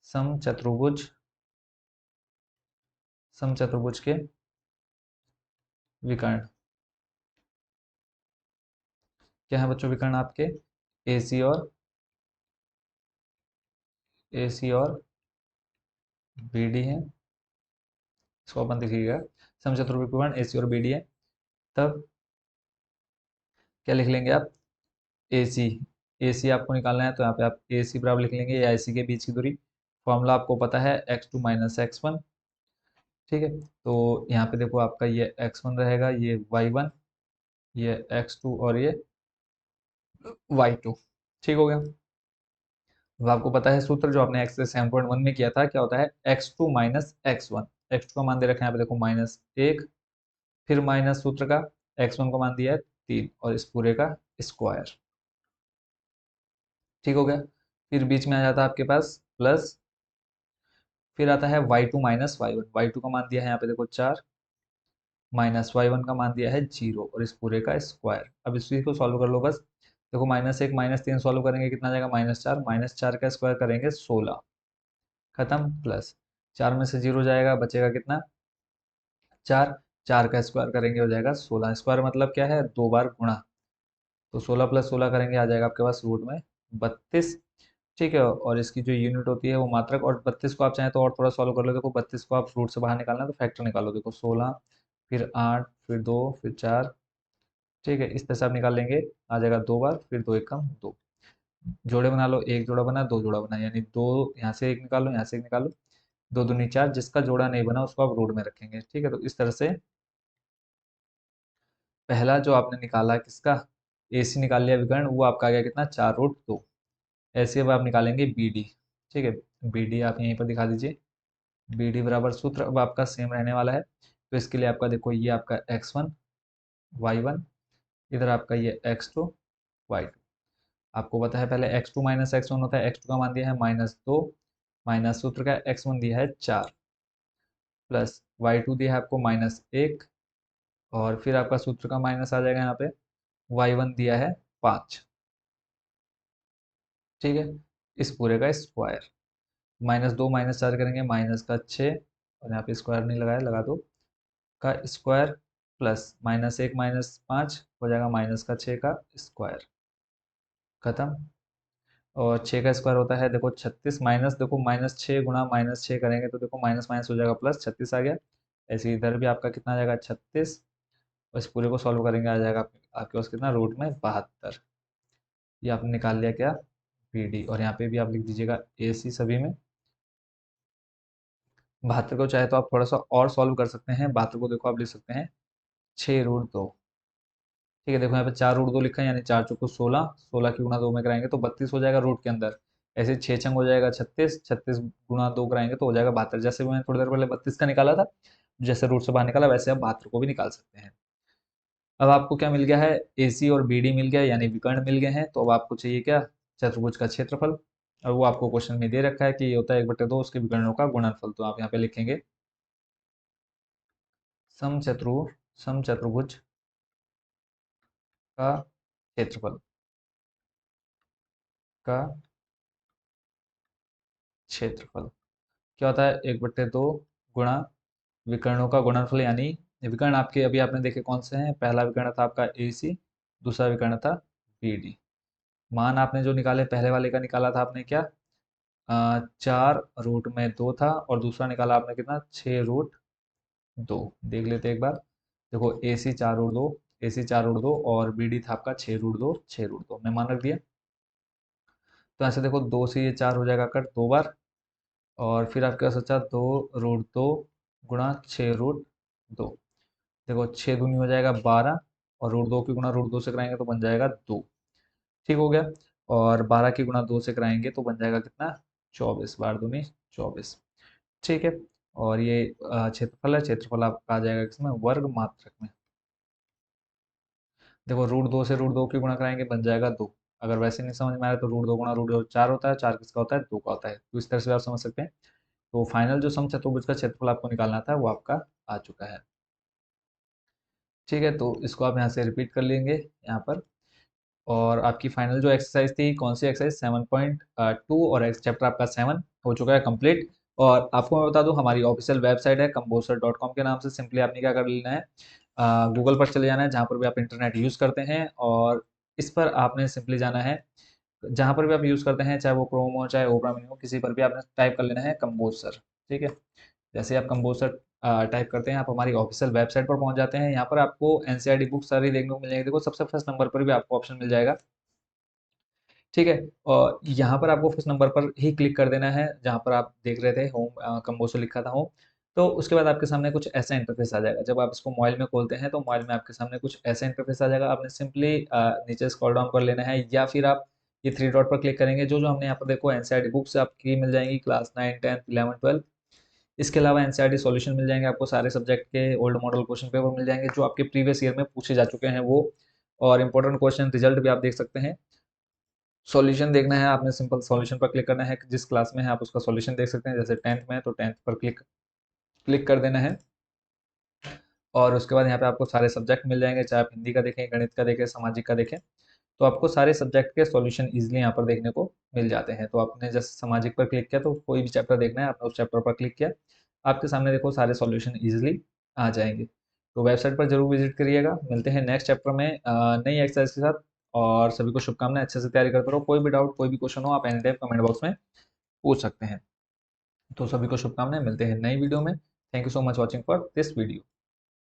समचतुर्भुज, समचतुर्भुज के विकर्ण क्या है बच्चों, विकर्ण आपके AC और BD है। इसको अपन देखिएगा, समचतुर्भुज विकर्ण AC और BD है। तब क्या लिख लेंगे आप, AC, AC आपको निकालना है तो यहाँ पे आप AC बराबर लिख लेंगे, या AC के बीच की दूरी। फॉर्मूला आपको पता है x2 - x1। ठीक है, तो यहाँ पे देखो आपका ये x1 रहेगा, ये y1, ये x2, और ये y2। ठीक हो गया। अब आपको पता है सूत्र जो आपने एक्सरसाइज 7.1 में किया था, क्या होता है x2 - x1। x2 का मान दे रखे हैं यहाँ पे देखो -1, फिर माइनस सूत्र का, x1 का मान दिया है 3, और इस पूरे का स्क्वायर। ठीक हो गया, फिर बीच में आ जाता है आपके पास प्लस, फिर आता है y2 - y1। y2 का मान दिया है यहाँ पे देखो 4, माइनस y1 का मान दिया है 0, और इस पूरे का स्क्वायर। अब इस चीज को सॉल्व कर लो बस। देखो -1 -3 सॉल्व करेंगे कितना आ जाएगा, -4, -4 का स्क्वायर करेंगे 16, खत्म। प्लस 4 में से 0 जाएगा, बचेगा कितना 4, 4 का स्क्वायर करेंगे हो जाएगा 16। स्क्वायर मतलब क्या है, 2 बार गुणा। तो 16 + 16 करेंगे आ जाएगा आपके पास रूट में 32। ठीक है, और इसकी जो यूनिट होती है वो मात्रक। और 32 को आप चाहें तो और थोड़ा सॉल्व कर लो। देखो 32 को आप रूट से बाहर निकालना है तो फैक्टर निकालो। देखो 16, फिर 8, फिर 2, फिर 4। ठीक है, इस तरह से आप निकाल लेंगे, आ जाएगा 2 बार, फिर 2 एकम 2। जोड़े बना लो, एक जोड़ा बना, दो जोड़ा बना, यानी दो यहाँ से एक निकालो, यहाँ से एक निकालो, 2 दूनी 4। जिसका जोड़ा नहीं बना उसको आप रूट में रखेंगे। ठीक है, तो इस तरह से पहला जो आपने निकाला किसका, AC निकाल लिया विकर्ण, वो आपका आ गया कितना 4√2। ऐसे अब आप निकालेंगे BD। ठीक है, BD आप यहीं पर दिखा दीजिए। BD बराबर सूत्र अब आपका सेम रहने वाला है। तो इसके लिए आपका देखो ये आपका x1 y1, इधर आपका ये x2 y2। आपको पता है पहले x2 - x1 होता है। x2 का मान दिया है -2, माइनस सूत्र का x1 दिया है 4, प्लस y2 दिया है आपको -1, और फिर आपका सूत्र का माइनस आ जाएगा यहाँ पे, y1 दिया है 5। ठीक है, इस पूरे का स्क्वायर, -2 -4 करेंगे माइनस का 6, और यहाँ पे स्क्वायर नहीं लगाया, लगा दो, का स्क्वायर, प्लस -1 -5 हो जाएगा माइनस का 6 का स्क्वायर, खत्म। और 6 का स्क्वायर होता है देखो 36, माइनस देखो -6 गुणा -6 करेंगे तो देखो माइनस माइनस हो जाएगा प्लस, 36 आ गया। ऐसे इधर भी आपका कितना आ जाएगा 36। इस पूरे को सॉल्व करेंगे आ जाएगा आपके पास कितना रूट में 72। ये आपने निकाल लिया क्या बी डी, और यहाँ पे भी आप लिख दीजिएगा ए सी सभी में। 72 को चाहे तो आप थोड़ा सा और सॉल्व कर सकते हैं। 72 को देखो आप लिख सकते हैं 6√2। ठीक है, देखो यहाँ पे 4√2 लिखा है, यानी 4 चौको 16, 16 की गुणा 2 में कराएंगे तो 32 हो जाएगा रूट के अंदर। ऐसे 6 छंग हो जाएगा 36, 36 गुणा 2 कराएंगे तो हो जाएगा 72। जैसे मैंने थोड़ी देर पहले 32 का निकाला था, जैसे रूट से बाहर निकाला वैसे आप 72 को भी निकाल सकते हैं। अब आपको क्या मिल गया है, ए सी और बी डी मिल गया, यानी विकर्ण मिल गए हैं। तो अब आपको चाहिए क्या, चतुर्भुज का क्षेत्रफल। और वो आपको क्वेश्चन में दे रखा है कि ये होता है 1/2 उसके विकर्णों का गुणनफल। तो आप यहाँ पे लिखेंगे समचतुर्भुज का क्षेत्रफल का क्षेत्रफल क्या होता है, 1/2 गुणा विकर्णों का गुणनफल। यानी विकर्ण आपके अभी आपने देखे कौन से हैं, पहला विकर्ण था आपका ए सी, दूसरा विकर्ण था बी डी। मान आपने जो निकाले, पहले वाले का निकाला था आपने क्या, 4√2 था, और दूसरा निकाला आपने कितना 6√2। देख लेते एक बार। देखो ए सी 4√2, ए सी 4√2 और बी डी था आपका 6√2, 6√2 मैं मान रख दिया। तो ऐसे देखो 2 से ये 4 हो जाएगा कट 2 बार, और फिर आपके पास बचा 2√2 गुणा 6√2। देखो 6 दूनी हो जाएगा 12, और √2 की गुणा √2 से कराएंगे तो बन जाएगा 2। ठीक हो गया। और 12 की गुणा 2 से कराएंगे तो बन जाएगा कितना, 24, 12 दूनी 24। ठीक है। और ये क्षेत्रफल है, क्षेत्रफल आपका आ जाएगा किसमें, वर्ग मात्रक में। देखो √2 से √2 की गुणा कराएंगे बन जाएगा 2। अगर वैसे नहीं समझ में आया तो √2 गुणा √2 4 होता है, 4 किसका होता है, 2 का होता है। तो इस तरह से आप समझ सकते हैं। तो फाइनल जो समचतुर्भुज का क्षेत्रफल आपको निकालना था वो आपका आ चुका है। ठीक है, तो इसको आप यहाँ से रिपीट कर लेंगे यहाँ पर। और आपकी फाइनल जो एक्सरसाइज थी, कौन सी एक्सरसाइज, 7.2, और चैप्टर आपका 7 हो चुका है कंप्लीट। और आपको मैं बता दूं, हमारी ऑफिशियल वेबसाइट है composer.com के नाम से। सिंपली आपने क्या कर लेना है, गूगल पर चले जाना है, जहाँ पर भी आप इंटरनेट यूज़ करते हैं, और इस पर आपने सिंपली जाना है, जहाँ पर भी आप यूज़ करते हैं, चाहे वो क्रोम हो चाहे ओपरा मिनी हो, किसी पर भी आपने टाइप कर लेना है कंपोजर। ठीक है। जैसे आप कंपोजर टाइप करते हैं, आप हमारी ऑफिशियल वेबसाइट पर पहुंच जाते हैं। यहाँ पर आपको एनसीईआरटी बुक सारी देखने को मिल जाएगी। देखो सबसे फर्स्ट नंबर पर भी आपको ऑप्शन मिल जाएगा। ठीक है। और यहाँ पर आपको फर्स्ट नंबर पर ही क्लिक कर देना है, जहाँ पर आप देख रहे थे होम कंपोजर लिखा था होम। तो उसके बाद आपके सामने कुछ ऐसा इंटरफेस आ जाएगा। जब आप इसको मोबाइल में खोलते हैं तो मोबाइल में आपके सामने कुछ ऐसा इंटरफेस आ जाएगा। आपने सिंपली नीचे स्क्रॉल डाउन कर लेना है, या फिर आप ये 3 डॉट पर क्लिक करेंगे। जो जो हमने यहाँ पर देखो एनसीईआरटी बुक्स आपकी मिल जाएंगी, क्लास 9, 10, 11, 12। इसके अलावा एनसीईआरटी सॉल्यूशन मिल जाएंगे आपको, सारे सब्जेक्ट के ओल्ड मॉडल क्वेश्चन पेपर मिल जाएंगे जो आपके प्रीवियस ईयर में पूछे जा चुके हैं वो। और इंपॉर्टेंट क्वेश्चन रिजल्ट भी आप देख सकते हैं। सॉल्यूशन देखना है, आपने सिंपल सॉल्यूशन पर क्लिक करना है, जिस क्लास में है आप उसका सॉल्यूशन देख सकते हैं। जैसे 10th में है तो 10th पर क्लिक क्लिक कर देना है। और उसके बाद यहाँ पे आपको सारे सब्जेक्ट मिल जाएंगे, चाहे आप हिंदी का देखें, गणित का देखें, सामाजिक का देखें। तो आपको सारे सब्जेक्ट के सॉल्यूशन इजीली यहाँ पर देखने को मिल जाते हैं। तो आपने जैसे सामाजिक पर क्लिक किया तो कोई भी चैप्टर देखना है, आपने उस चैप्टर पर क्लिक किया, आपके सामने देखो सारे सॉल्यूशन इजीली आ जाएंगे। तो वेबसाइट पर जरूर विजिट करिएगा। मिलते हैं नेक्स्ट चैप्टर में नई एक्सरसाइज के साथ। और सभी को शुभकामनाएं, अच्छे से तैयारी करते रहो। कोई भी डाउट कोई भी क्वेश्चन हो आप एनी टाइम कमेंट बॉक्स में पूछ सकते हैं। तो सभी को शुभकामनाएं, मिलते हैं नई वीडियो में। Thank you so much watching for this video.